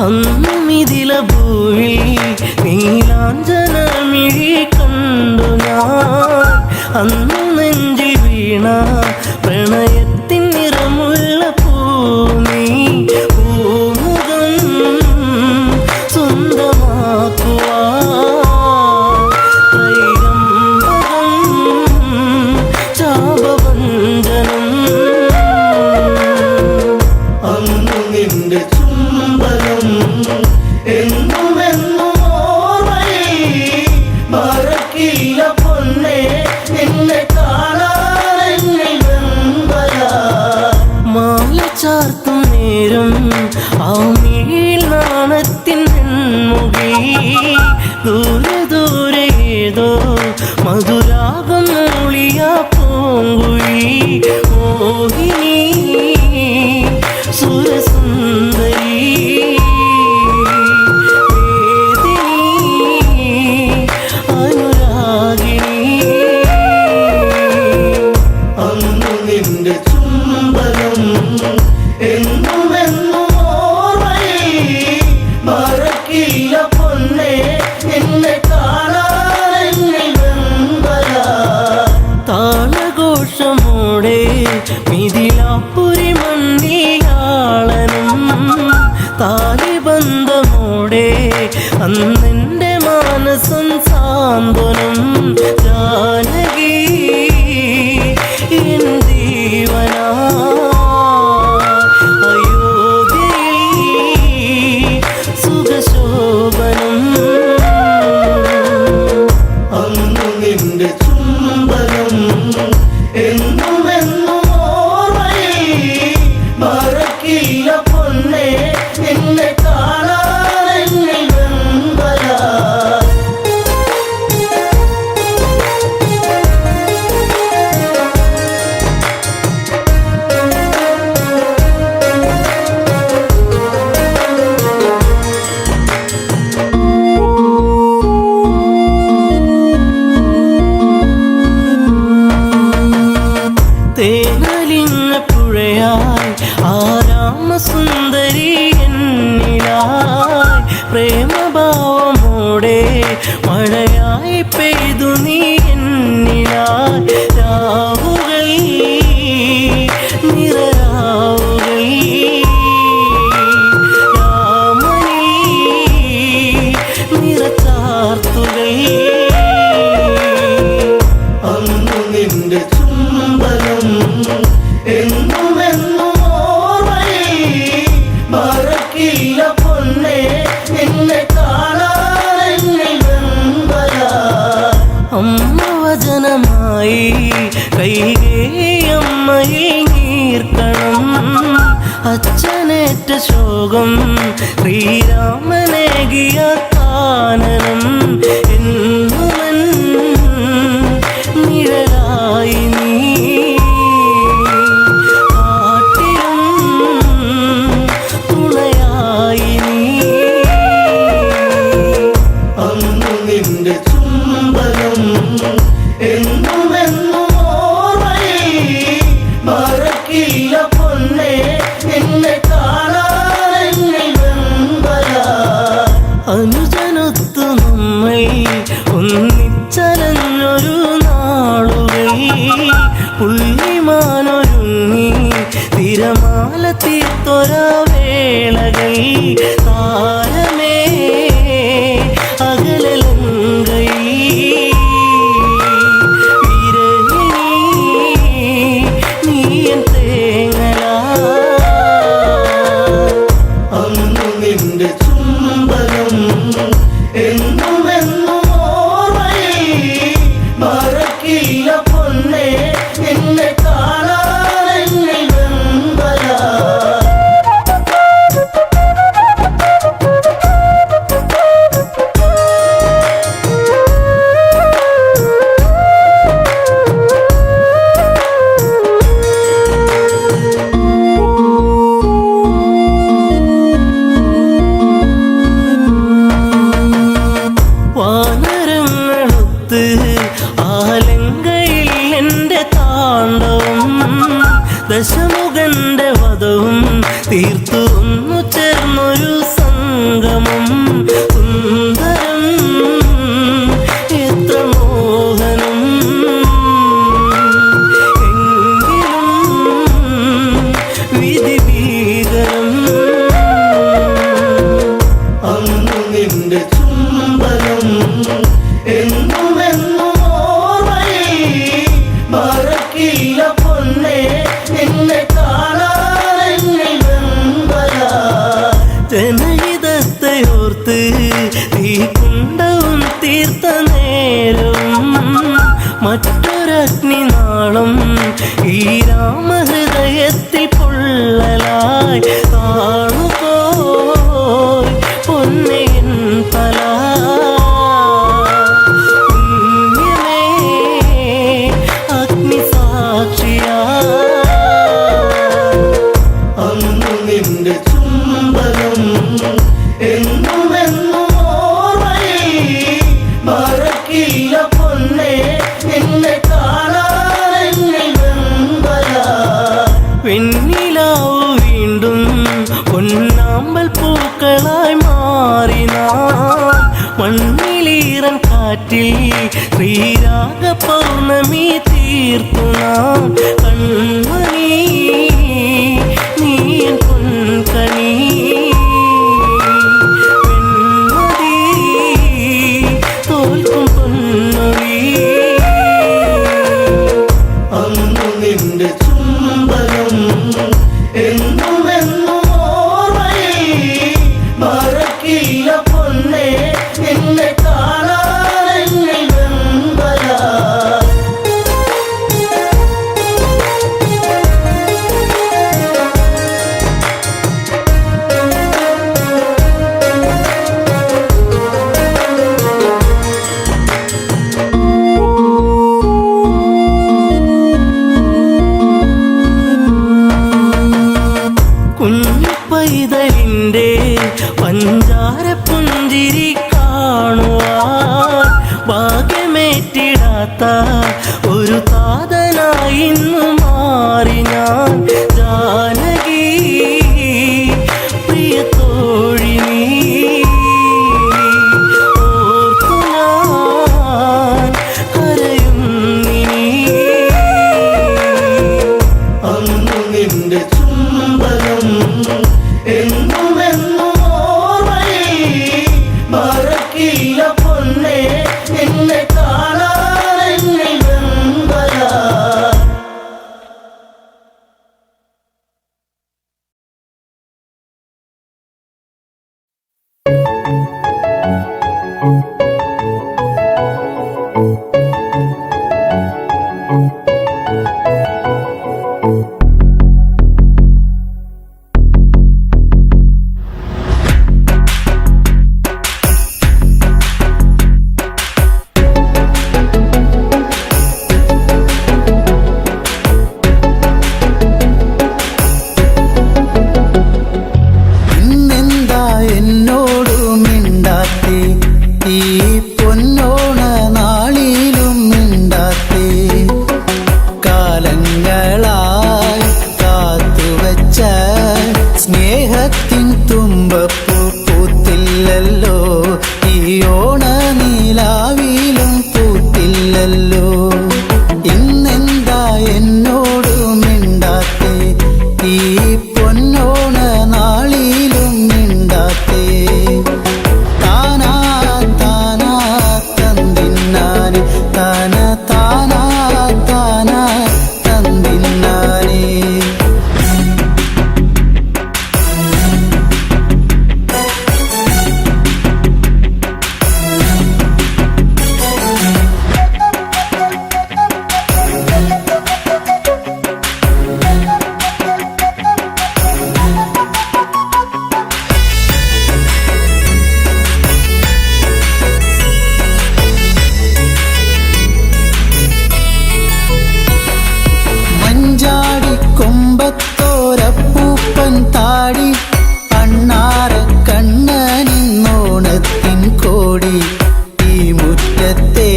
അന്നുമിതില ഭൂവിൽ നീലാഞ്ജനമിഴി കണ്ടു ഞാൻ. അന്നു നെഞ്ചിൽ വീണ പ്രണയത്തിൻ നിറമുള്ള പൂമി പൂമുഖം സ്വന്തമാക്കുവാൻ ത്രൈകമ്പകം ചാപവഞ്ചനം. അന്നു നിന്റെ ചുംബനം എന്നുമെന്നും ഓർമ്മയിൽ മറക്കില്ല പൊന്നേ നിന്നെ കാണാനെന്നിൽ വെമ്പല. മാല ചാർത്തും നേരം ആ മിഴിയിൽ നാണത്തിൻ മുഖി ദൂരെ ദൂരെ ഏതോ മധുരാഗം മൂളിയ പൂങ്കുഴി. മോഹിനി സുരസുന്ദരി താളഘോഷമോടെ മിഥിലാപ്പുരി മണ്ണിയാളനും താലിബന്ധമോടെ അന്നെൻ്റെ മാനസം സാന്ത്വനം. ജാനകി എൻ ജീവനാ അയോധ്യയിൽ സുഖശോഭനം. അന്നു നിന്റെ ചുംബനം എന്നുമെന്നും ഓർമ്മയിൽ മറക്കില്ല പൊന്നേ നിന്നെ കാണാനെന്നിൽ വെമ്പല. തേനലിഞ്ഞ പുഴയായി ആരാമസുന്ദരി എന്നിലായി പ്രേമഭാവമോടെ മഴയായി പെയ്തു നീ എന്നിലായി. രാവുകൾ നിറരാവുകൾ രാമണി നിറച്ചാർത്തുകൾ. അന്നു നിന്റെ ചുംബനം എന്നുമെന്നും ഓർമ്മയിൽ മറക്കില്ല പൊന്നേ നിന്നെ കാണാനെന്നിൽ വെമ്പല. അമ്മ വചനമായി കൈകേയമ്മയിൽ നീർക്കണം. അച്ഛനെ പ്രാണനേറ്റ ശോകം ശ്രീരാമനേകിയ കാനനം എന്നുമൻ നിഴലായി നീ കാട്ടിലും തുണയായി നീ അന്നു നിന്റെ ചുംബനം എന്നുമെന്നും ഓർമ്മയിൽ മറക്കില്ല പൊന്നെ നിന്നെ കാണാനെന്നിൽ വെമ്പല അനുജനൊത്തു നമ്മൾ ഒന്നിച്ചലഞ്ഞൊരു നാളുകൾ പുള്ളിമാനൊരുങ്ങി തിരമാല തീർത്തൊര വേളകൾ താരമേ അകലലങ്കൈ നീയൻ തേങ്ങല അന്നു നിന്റെ ചുംബനം എന്നുമെന്നും ഓർമ്മയിൽ മറക്കില്ല പൊന്നെ നിന്നെ കാണാനെന്നിൽ വെമ്പല വാനരങ്ങളൊത്ത് ആലങ്കയിൽ എൻ്റെ താണ്ഡവം ദശമുഖന്റെ വധവും തീർത്തു ഒന്നു ചേർന്നൊരു സംഗമം സുന്ദരം എത്ര മോഹനം എങ്കിലും വിധി ഭീകരം അന്നു നിന്റെ ചുംബനം എന്നുമെന്നും ഓർമ്മയിൽ മറക്കില്ല പൊന്നെ നിന്നെ കാണാനെന്നിൽ വെമ്പല ജനഹിതത്തെ ഓർത്ത് ഈ കുണ്ടവും തീർത്ത നേരവും മറ്റൊരഗ്നി നാളം ഈ രാമഹൃദയത്തിൽ പൊള്ളലായി കാണുപോയി പൊന്നെയൻ തല പുണ്യമേ അഗ്നിസാക്ഷിയാ അന്നു നിന്റെ ചുംബനം എന്നുമെന്നും ഓർമ്മയിൽ മറക്കില്ല പൊന്നെ നിന്നെ കാണാനെന്നിൽ വെമ്പല വെണ്ണിലാവു വീണ്ടും പൊന്നാമ്പൽ പൂക്കളായി മാറിനാ മണ്ണിലീറൻ കാറ്റിൽ ശ്രീരാഗ പൗർണമി തീർത്തു നാം കൺമണി നീയൻ പൊൻകണി വെൺമതി തോൽക്കും പൊന്നൊഴി അന്നു നിന്റെ ചുംബനം എന്നുമെന്നും ഓർമ്മയിൽ മറക്കില്ല പൊന്നെ നിന്നെ കാണാനെന്നിൽ വെമ്പല കുഞ്ഞിപ്പൈതലിൻ്റെ പഞ്ചാര പുഞ്ചിരി കാണുവാൻ ഭാഗ്യമേറ്റിടാത്ത ഒരു താതനായി ഇന്നു മാറി ഞാൻ ജാനകി പ്രിയ തോഴി നീ ഓർത്തു ഞാൻ കരയുന്നിനി അന്നു നിന്റെ ചുംബനം എന്നുമെന്നും ഓർമ്മയിൽ മറക്കില്ല പൊന്നെ നിന്നെ കാണാനെന്നിൽ വെമ്പല മുറ്റത്തെ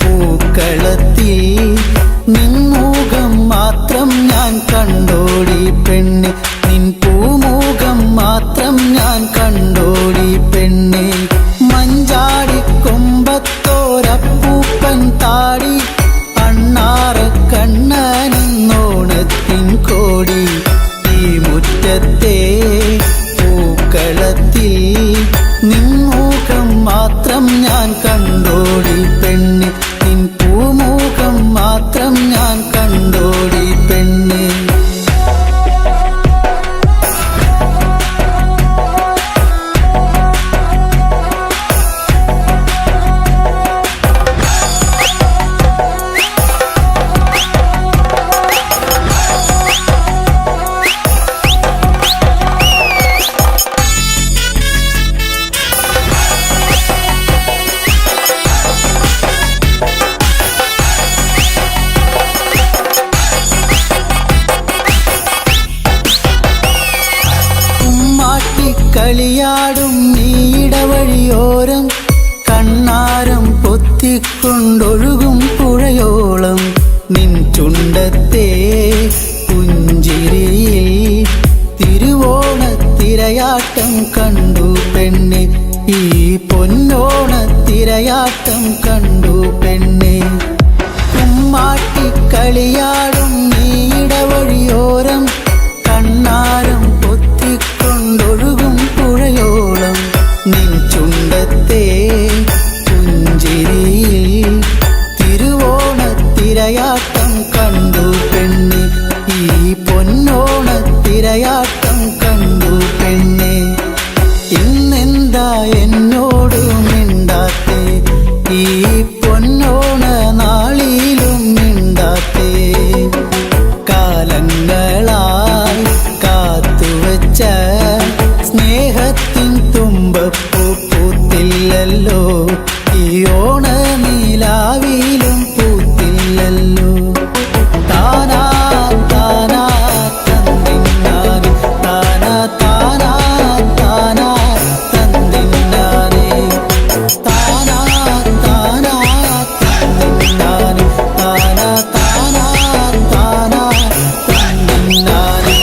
പൂക്കളത്തിൽ നിൻമുഖം മാത്രം ഞാൻ കണ്ടോടി പെണ്ണെ, നിൻ പൂമുഖം മാത്രം ഞാൻ കണ്ടോടി പെണ്ണെ. മഞ്ചാടി കൊമ്പത്തോരപ്പൂപ്പൻ താടി, അണ്ണാറ കണ്ണനെന്നോണത്തിൻ കോടി. ഈ മുറ്റത്തെ പൂക്കളത്തിൽ നിൻമുഖം മാത്രം ഞാൻ കണ്ടോടി പെണ്ണെ, നിൻ പൂമുഖം മാത്രം ഞാൻ കണ്ടോടി പെണ്ണെ. കളിയാടും നീടവഴിയോരം കണ്ണാരം പൊത്തിക്കൊണ്ടൊഴുകും പുഴയോളം നിൻ ചുണ്ടത്തെ പുഞ്ചിരിയിൽ തിരുവോണത്തിരയാട്ടം കണ്ടു പെണ്ണെ, ഈ പൊന്നോണത്തിരയാട്ടം കണ്ടു പെണ്ണെ. കുമ്മാട്ടി കളിയാടും നീടവഴിയോരം കണ്ണാരം പൊത്തിക്കൊണ്ടൊഴുകും പുഴയോളം നിൻ ചുണ്ടത്തെ പുഞ്ചിരിയിൽ തിരുവോണത്തിരയാട്ടം കണ്ടു പെണ്ണെ, ഈ പൊന്നോണത്തിരയാട്ടം കണ്ടു പെണ്ണെ. ഇന്നെന്താ എന്നോട് മിണ്ടാത്തേ, ഈ പൊന്നോണ നാളിലും മിണ്ടാത്തേ. കാലങ്ങളായി കാത്തുവച്ച സ്നേഹത്തിൻ തുമ്പപ്പൂ പൂത്തില്ലല്ലോ, ഈ ഓണ നിലാവിലും പൂത്തില്ലല്ലോ. താനാ താനാ തന്നിന്നാനെ, താനാ താനാ താനാ തന്നിന്നാനെ, താനാ താനാ തന്നിന്നാനെ, താനാ താനാ താനാ തന്നിന്നാനെ.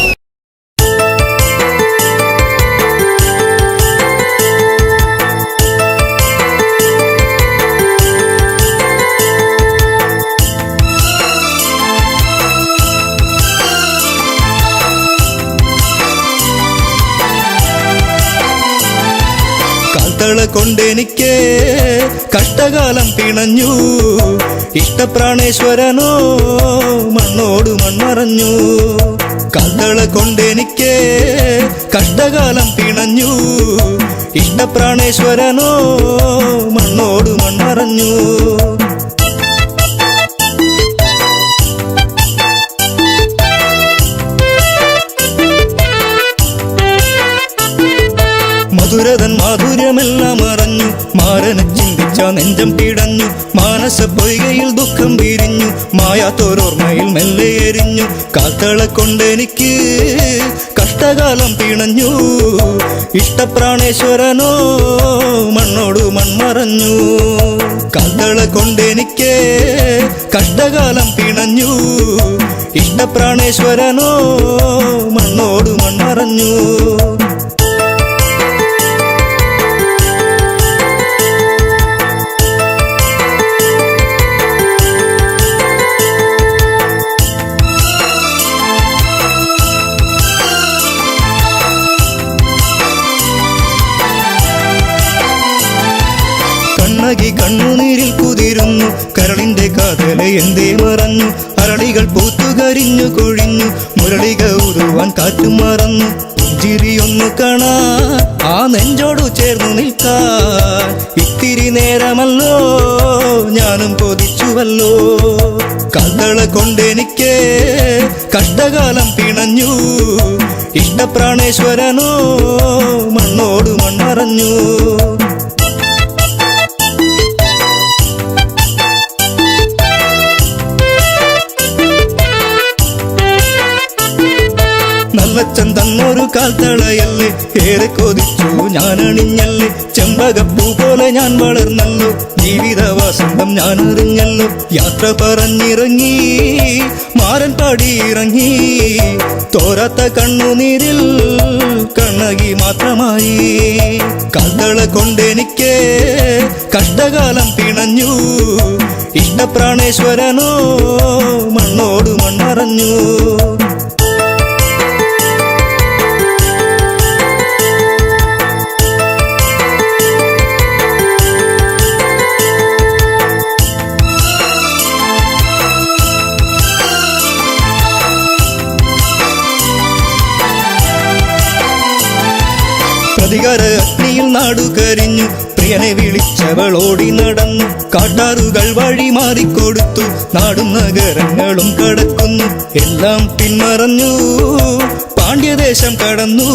കാൽത്തള കൊണ്ടെനിക്ക് കഷ്ടകാലം പിണഞ്ഞു, ഇഷ്ടപ്രാണേശ്വരനോ മണ്ണോട് മൺമറഞ്ഞു. കാൽത്തള കൊണ്ടെനിക്ക് കഷ്ടകാലം പിണഞ്ഞു, ഇഷ്ടപ്രാണേശ്വരനോ മണ്ണോട് മൺമറഞ്ഞു. മധുരതൻ മാധുര്യമെല്ലാം അറിഞ്ഞു, മാരനെ ചിന്തിച്ച നെഞ്ചം പിടഞ്ഞു. മാനസ പൊയ്കയിൽ ദുഃഖം വിരിഞ്ഞു, മായാത്തോരോർമ്മയിൽ മെല്ലെ എരിഞ്ഞു. കാൽത്തള കൊണ്ടെനിക്ക് കഷ്ടകാലം പിണഞ്ഞു, ഇഷ്ടപ്രാണേശ്വരനോ മണ്ണോട് മൺമറഞ്ഞു. കാൽത്തള കൊണ്ടെനിക്ക് കഷ്ടകാലം പിണഞ്ഞു, ഇഷ്ടപ്രാണേശ്വരനോ മണ്ണോട് മൺമറഞ്ഞു. കണ്ണകി കണ്ണുനീരിൽ കുതിരുന്നു, കരളിന്റെ കാതല എന്തേ മറഞ്ഞു. അരളികൾ പൂത്തുകരിഞ്ഞു കൊഴിഞ്ഞു, മുരളിക ഉരുവാൻ കാറ്റും മറന്നു. പുഞ്ചിരിയൊന്നു കാണാ ആ നെഞ്ചോടു ചേർന്നു നിൽക്കാൻ, ഇത്തിരി നേരമല്ലോ ഞാനും കൊതിച്ചുവല്ലോ. കാൽത്തള കൊണ്ടെനിക്ക് കഷ്ടകാലം പിണഞ്ഞു, ഇഷ്ടപ്രാണേശ്വരനോ മണ്ണോട് മൺമറഞ്ഞു. നല്ലച്ചൻ തന്നൊരു കാൽത്തളയല്ലേ, ഏറെ കൊതിച്ചു ഞാൻ അണിഞ്ഞല്ലേ ചെമ്പകപ്പൂ പോലെ ഞാൻ വളർന്നല്ലോ ജീവിത വസന്തം ഞാൻ അറിഞ്ഞല്ലോ യാത്ര പറഞ്ഞിറങ്ങി മാരൻ പാടിയിറങ്ങി തോരാത്ത കണ്ണുനീരിൽ കണ്ണകി മാത്രമായി കാൽത്തള കൊണ്ടെനിക്ക് കഷ്ടകാലം പിണഞ്ഞു ഇഷ്ടപ്രാണേശ്വരനോ മണ്ണോട് മണ്ണറഞ്ഞു പ്രതികാര അഗ്നിയിൽ നാടു കരിഞ്ഞു പ്രിയനെ വിളിച്ചവൾ ഓടി നടന്നു കാട്ടാറുകൾ വഴി മാറിക്കൊടുത്തു നാടും നഗരങ്ങളും കടക്കുന്നു എല്ലാം പിന്മറഞ്ഞു പാണ്ഡ്യദേശം കടന്നു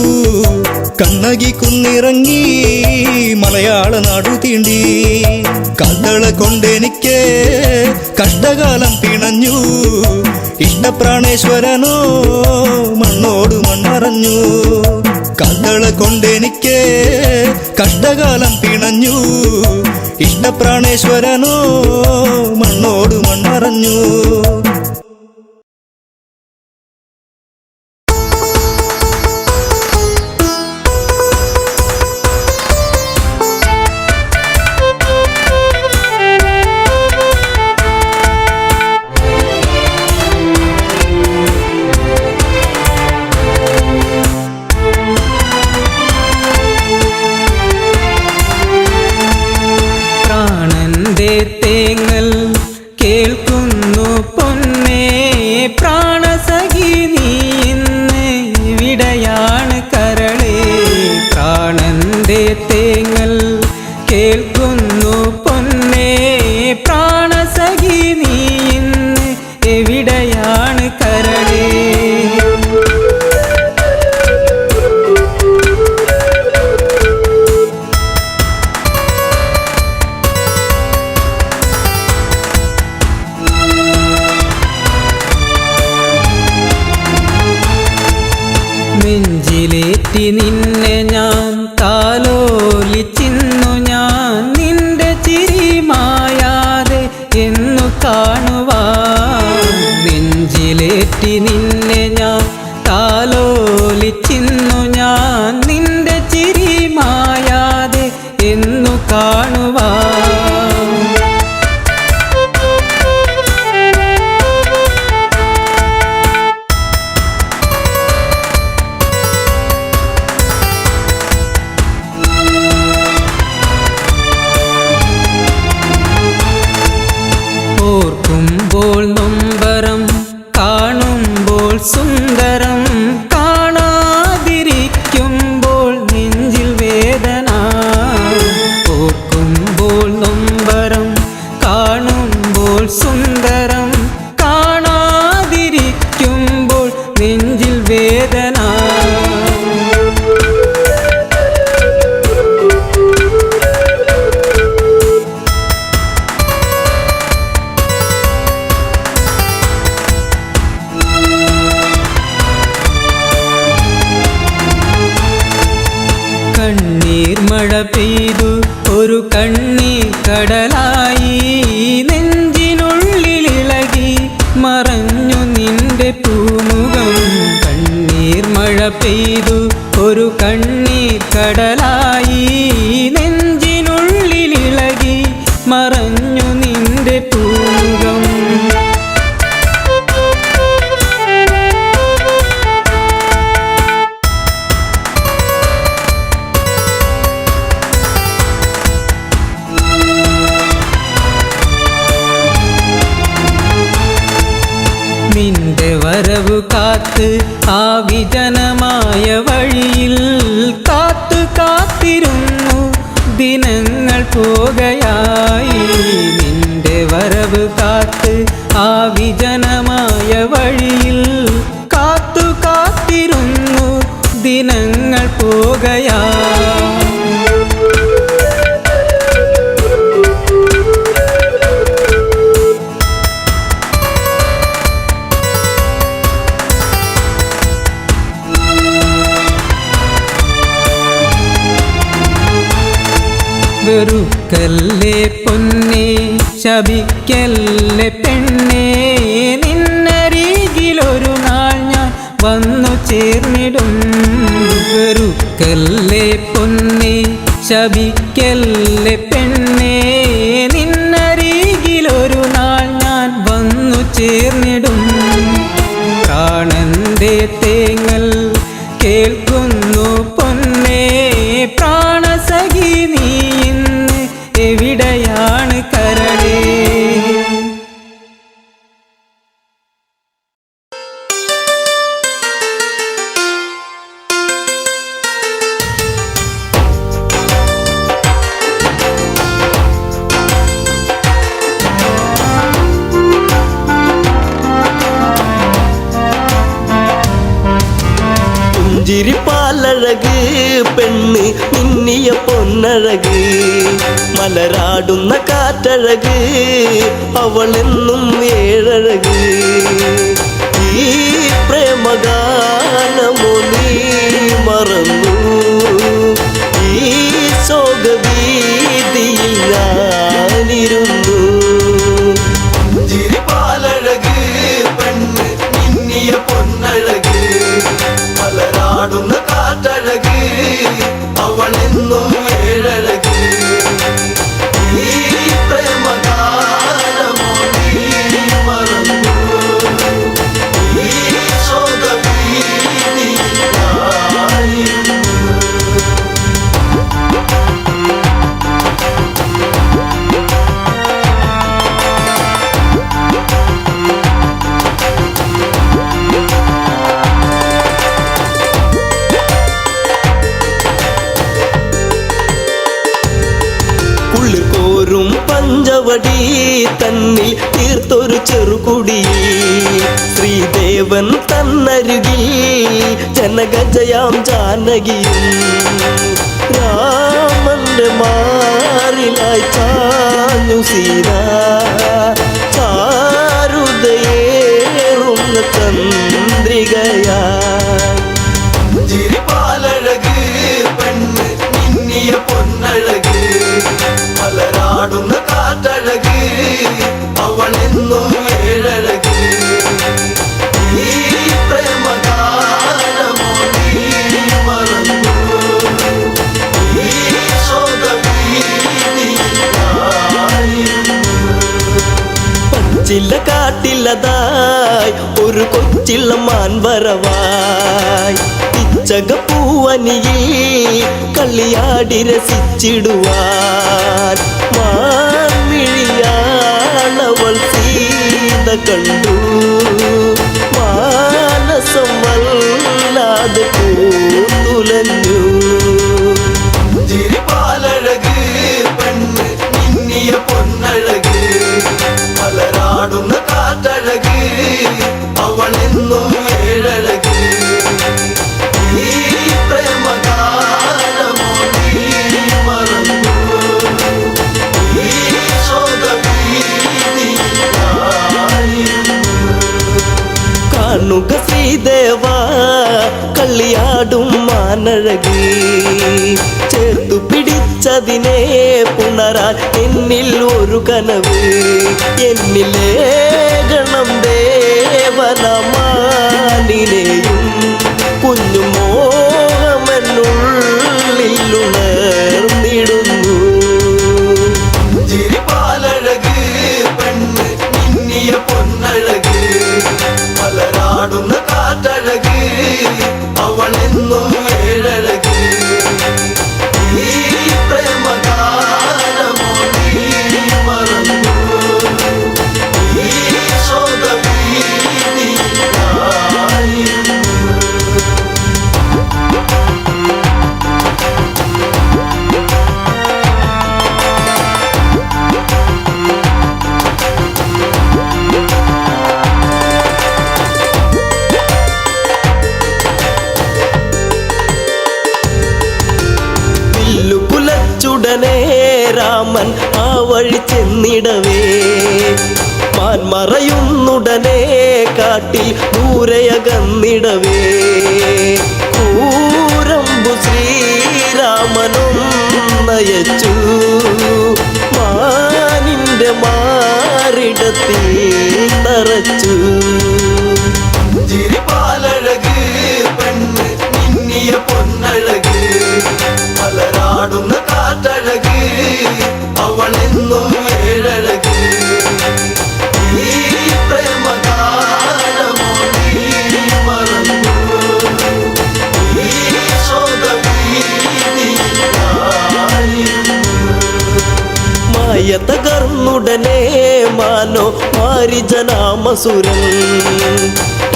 കണ്ണകി കുന്നിറങ്ങി മലയാള നാടു തീണ്ടി കാൽത്തള കൊണ്ടെനിക്ക് കഷ്ടകാലം പിണഞ്ഞു ഇഷ്ടപ്രാണേശ്വരനോ മണ്ണോട് മണ്ണറഞ്ഞു കാൽത്തള കൊണ്ടെനിക്ക് കഷ്ടകാലം പിണഞ്ഞു ഇഷ്ടപ്രാണേശ്വരനോ മണ്ണോട് മണ്ണറഞ്ഞു തേങ്ങൽ കേൾക്കുന്നു പൊന്നേ പ്രാണസഖി നീ ഇന്ന് ഇവിടെയാണ് കരളേ പ്രാണന്റെ തേങ്ങൽ കേൾക്കുന്നു പൊന്നേ പ്രാണസഖി നീ ഇന്ന് എവിടെയാണ് കരളേ നെഞ്ചിലേറ്റി നിന്നെ ഞാൻ താലോലിച്ചിന്നു ഞാൻ നിന്റെ ചിരി മായാതെ എന്നു കാണുവാൻ നെഞ്ചിലേറ്റി നിന്നെ ഞാൻ താലോലിച്ചിന്നു ഞാൻ നിന്റെ ചിരി മായാതെ എന്നു കാണുവാൻ ഓർക്കുമ്പോൾ നൊമ്പരം കാണുമ്പോൾ സുന്ദരം കാണാതിരിക്കുമ്പോൾ നെഞ്ചിൽ വേദന ഓർക്കുമ്പോൾ നൊമ്പരം കാണുമ്പോൾ സുന്ദരം കാണാതിരിക്കുമ്പോൾ നെഞ്ചിൽ വേദന കണ്ണീർ മഴ പെയ്തു ഒരു കണ്ണീർ കടലായി നെഞ്ചിനുള്ളിലിളകി മറഞ്ഞു നിന്റെ പൂമുഖം കണ്ണീർ മഴ പെയ്തു ഒരു കണ്ണീർ കടലായി നെഞ്ചിനുള്ളിലിളകി മറഞ്ഞു നിന്റെ പൂമുഖം നിന്റെ വരവു കാത്ത് ആ വിജനമായ വഴിയിൽ കാത്തു കാത്തിരുന്നു ദിനങ്ങൾ പോകയായി നിന്റെ വരവ് കാത്ത് ആ വിജനമായ വഴിയിൽ കാത്തു കാത്തിരുന്നു ദിനങ്ങൾ പോകയായി വെറുക്കല്ലേ പൊന്നേ ശപിക്കല്ലേ പെണ്ണേ നിന്നരികിലൊരു നാൾ ഞാൻ വന്നു ചേർന്നിടും വെറുക്കല്ലേ പൊന്നേ ശപിക്കല്ലേ പെണ്ണേ നിന്നരികിലൊരു നാൾ ഞാൻ വന്നു ചേർന്നിടും പ്രാണന്റെ തേങ്ങൽ കേൾക്കുന്നു പൊന്നേ പ്രാണസഖി നീ ഇന്ന് എവിടെയാണ് കരളേ പുഞ്ചിരിപ്പാലഴക് പെണ്ണ് മിന്നിയ പൊന്നഴക് മലരാടുന്ന കാറ്റഴക് അവളെന്നും ഏഴഴക് ഈ പ്രേമഗാനമോ നീ മറന്നു ഈ ശോകവീതിയിൽ ഞാനിരുന്നു പുഞ്ചിരിപ്പാലഴക് പെണ്ണ് മിന്നിയ പൊന്നഴക് മലരാടുന്ന കാറ്റഴക് അവളെന്നും ഏഴഴക് ഈ പ്രേമഗാനമോ നീ മറന്നു ഈ ശോകവീതിയിൽ ഞാനിരുന്നു കുളിർകോരും പഞ്ചവടി തന്നിൽ തീർത്തൊരു ചെറുകുടി ശ്രീദേവൻ തന്നരുകിൽ ജനഗജയാം ജാനകിയും രാമന്റെ മാറിലായി ചാഞ്ഞു സീത ചാരുതയേറുന്ന ചന്ദ്രികയായി പുഞ്ചിരിപ്പാലഴക് പെണ്ണ് മിന്നിയ പൊന്നഴക് മലരാടുന്ന കാറ്റഴക് അവളെന്നും ഏഴഴക് ഈ പ്രേമഗാനമോ നീ മറന്നു ഈ ശോകവീതിയിൽ ഞാനിരുന്നു പച്ചില കാട്ടിലതായി ഒരു കൊച്ചിള്ള മാൻവരവായി പിച്ചകപ്പൂവനിയിൽ കളിയാടി രസിച്ചിടുവാൻ മാൻമിഴിയാളവൾ സീത കണ്ടു മാനസം വല്ലാതെ പൂത്തുലഞ്ഞു പുഞ്ചിരിപ്പാലഴക് പെണ്ണ് മിന്നിയ പൊന്നഴക് മലരാടുന്ന കാറ്റഴക് അവളെന്നും ഏഴഴക് ഈ പ്രേമഗാനമോ നീ മറന്നു ഈ ശോകവീതിയിൽ ഞാനിരുന്നു കാണുക ശ്രീദേവ കളിയാടും മാനഴക് ചേർത്തു പിടിച്ചതിനെ പുണരാൻ എന്നിൽ ഒരു കനവ് എന്നിലേ ഗണം ദേവനമാനിനെയും കുഞ്ഞു മോഹമെന്നുള്ളിൽ ഉണർന്നിടുന്നു പുഞ്ചിരിപ്പാലഴക് പെണ്ണ് മിന്നിയ പൊന്നഴക് മലരാടുന്ന കാറ്റഴക് അവളെന്നും ഏഴഴക് ഈ പ്രേമഗാനമോ നീ മറന്നു ഈ ശോകവീതിയിൽ ഞാനിരുന്നു ഉടനെ രാമൻ ആ വഴി ചെന്നിടവേ മാൻമറയുന്നുടനെ കാട്ടിൽ ദൂരയകന്നിടവേ കൂരമ്പു ശ്രീരാമനും നയച്ചു കിടത്തി തറച്ചു. ചിരിപ്പാലഴക് പെണ്ണ് മിന്നിയ പൊന്നഴക് മലരാടുന്ന കാറ്റഴക് അവളെന്നും ഏഴഴക്. ഈ പ്രേമഗാനമോ നീ മറന്നു ഈ ശോകവീതിയിലായിരുന്നു. മായ തകർന്നുടനെ മാനോ മാരിജനാമസുരൻ.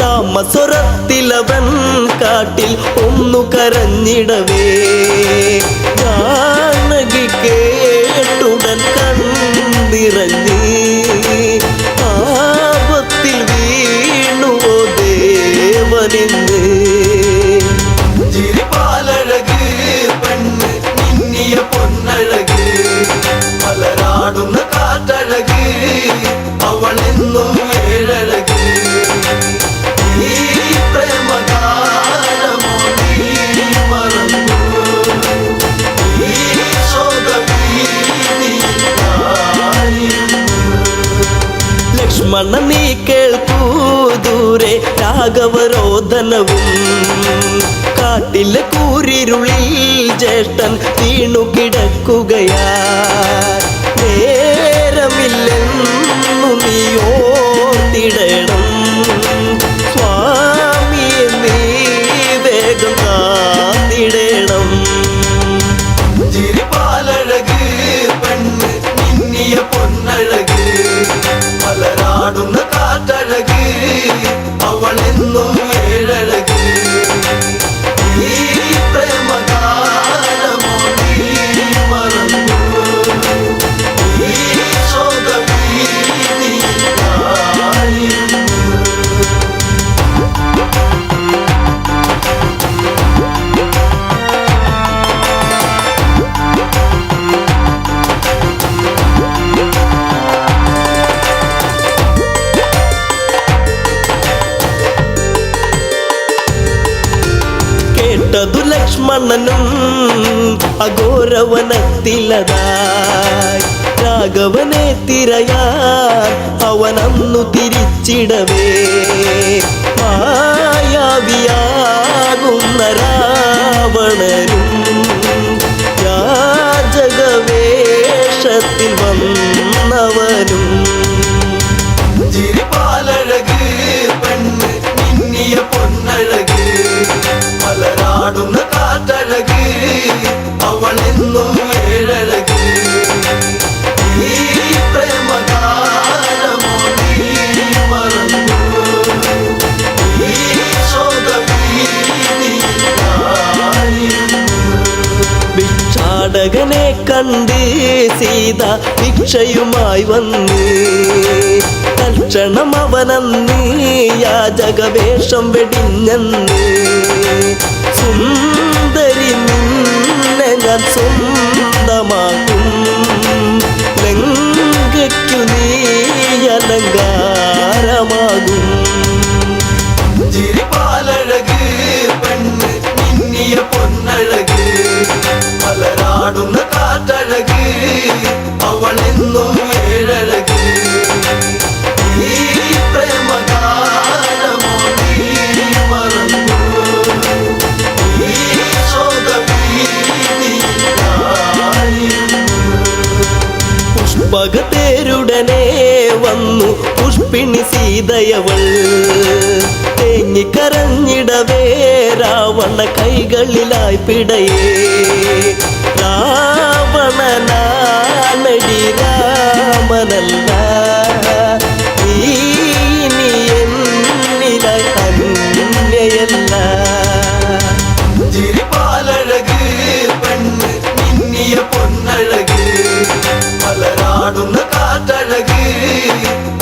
രാമസ്വരത്തിലവൻ കാട്ടിൽ ഒന്നു കരഞ്ഞിടവേ ജാനകി കേട്ടുടൻ കണ്ണിറങ്ങി. ആപത്തിൽ വീണുവോ ദേവനിന്ന്. ചിരിപ്പാലഴക് പെണ്ണ് മിന്നിയ പൊന്നഴക് മലരാടുന്ന കാറ്റഴക് അവളെന്നും ഏഴഴക്. ഈ പ്രേമഗാനമോ നീ മറന്നു ഈ ശോകവീതിയിലായിരുന്നു. ലക്ഷ്മണ നീ കേൾക്കൂ ദൂരെ രാഘവരോധനവും. കാട്ടിലെ കൂരിരുളിൽ ജ്യേഷ്ഠൻ വീണു കിടക്കുകയാ. നേരമില്ലെന്നു നീ ഓർത്തിടണം സ്വാമിയെ നീ വേഗം കാത്തിടണം. ചിരിപ്പാലഴക് പെണ്ണ് മിന്നിയ പൊന്നഴക് മലരാടുന്ന കാറ്റഴക് അവളെന്നും ഏഴഴക്. ഈ പ്രേമഗാനമോ നീ മറന്നു ഈ ശോകവീതിയിലായിരുന്നു. കേട്ടതു ലക്ഷ്മണനും അഘോരവനത്തിലതായി. രാഘവനെ തിരയാൻ അവനന്നു തിരിച്ചിടവേ മായാവിയാകുന്ന രാവണനും യാചകവേഷത്തിൽ വന്നവനും. ചിരിപ്പാലഴക് പെണ്ണ് മിന്നിയ പൊന്നഴക് മലരാടുന്ന കാറ്റഴക് അവളെന്നും ഏഴഴക്. ഈ പ്രേമഗാനമോ നീ മറന്നു ഈ ശോകവീതിയിലായിരുന്നു. ഭിക്ഷാടകനെ കണ്ട് സീത ഭിക്ഷയുമായി വന്ന്. തൽക്ഷണം അവനന്ന് യാചകവേഷം വെടിഞ്ഞെന്ന്. സുന്ദരി നിന്നെ ഞാൻ സ്വന്തമാക്കും ലങ്കയ്ക്കു നീ അലങ്കാരമാകും. ചിരിപ്പാലഴക് പെണ്ണ് മിന്നിയ പൊന്നഴക് മലരാടുന്ന കാറ്റഴക് അവളെന്നും ഏഴഴക്. ഈ പ്രേമഗാനമോ നീ മറന്നു ഈ ശോകവീതിയിലായിരുന്നു. പുഷ്പകത്തേരുടനെ വന്നു പുഷ്പിണി സീതയവൾ. തേങ്ങിക്കരഞ്ഞിടവേ രാവണ കൈകളിലായി പിടയേ. രാവണനാണടി രാമനല്ല നീ ഇനി എന്നിലായി അന്യയല്ല. ചിരിപ്പാലഴക് പെണ്ണ് മിന്നിയ പൊന്നഴക് മലരാടുന്ന കാറ്റഴക്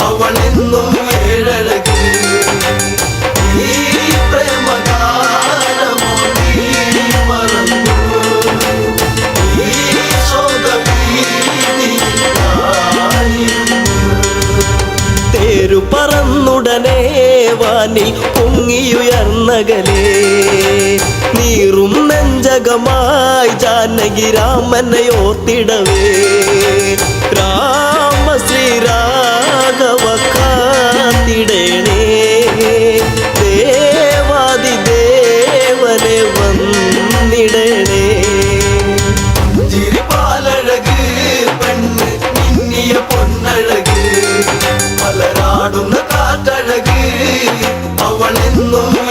അവളെന്നും ഏഴഴക്. ഈ പ്രേമഗാനമോ നീ മറന്നു ഈ ശോകവീതിയിലായിരുന്നു. തേരു പറന്നുടനെ വാനിൽ പൊങ്ങിയുയർന്നകലേ. നീറും നെഞ്ചകമായി ജാനകി രാമനെ ഓർത്തിടവേ. രാമ ശ്രീരാഘവ പൊന്നഴക് മലരാടുന്ന കാറ്റഴക് അവളെന്നും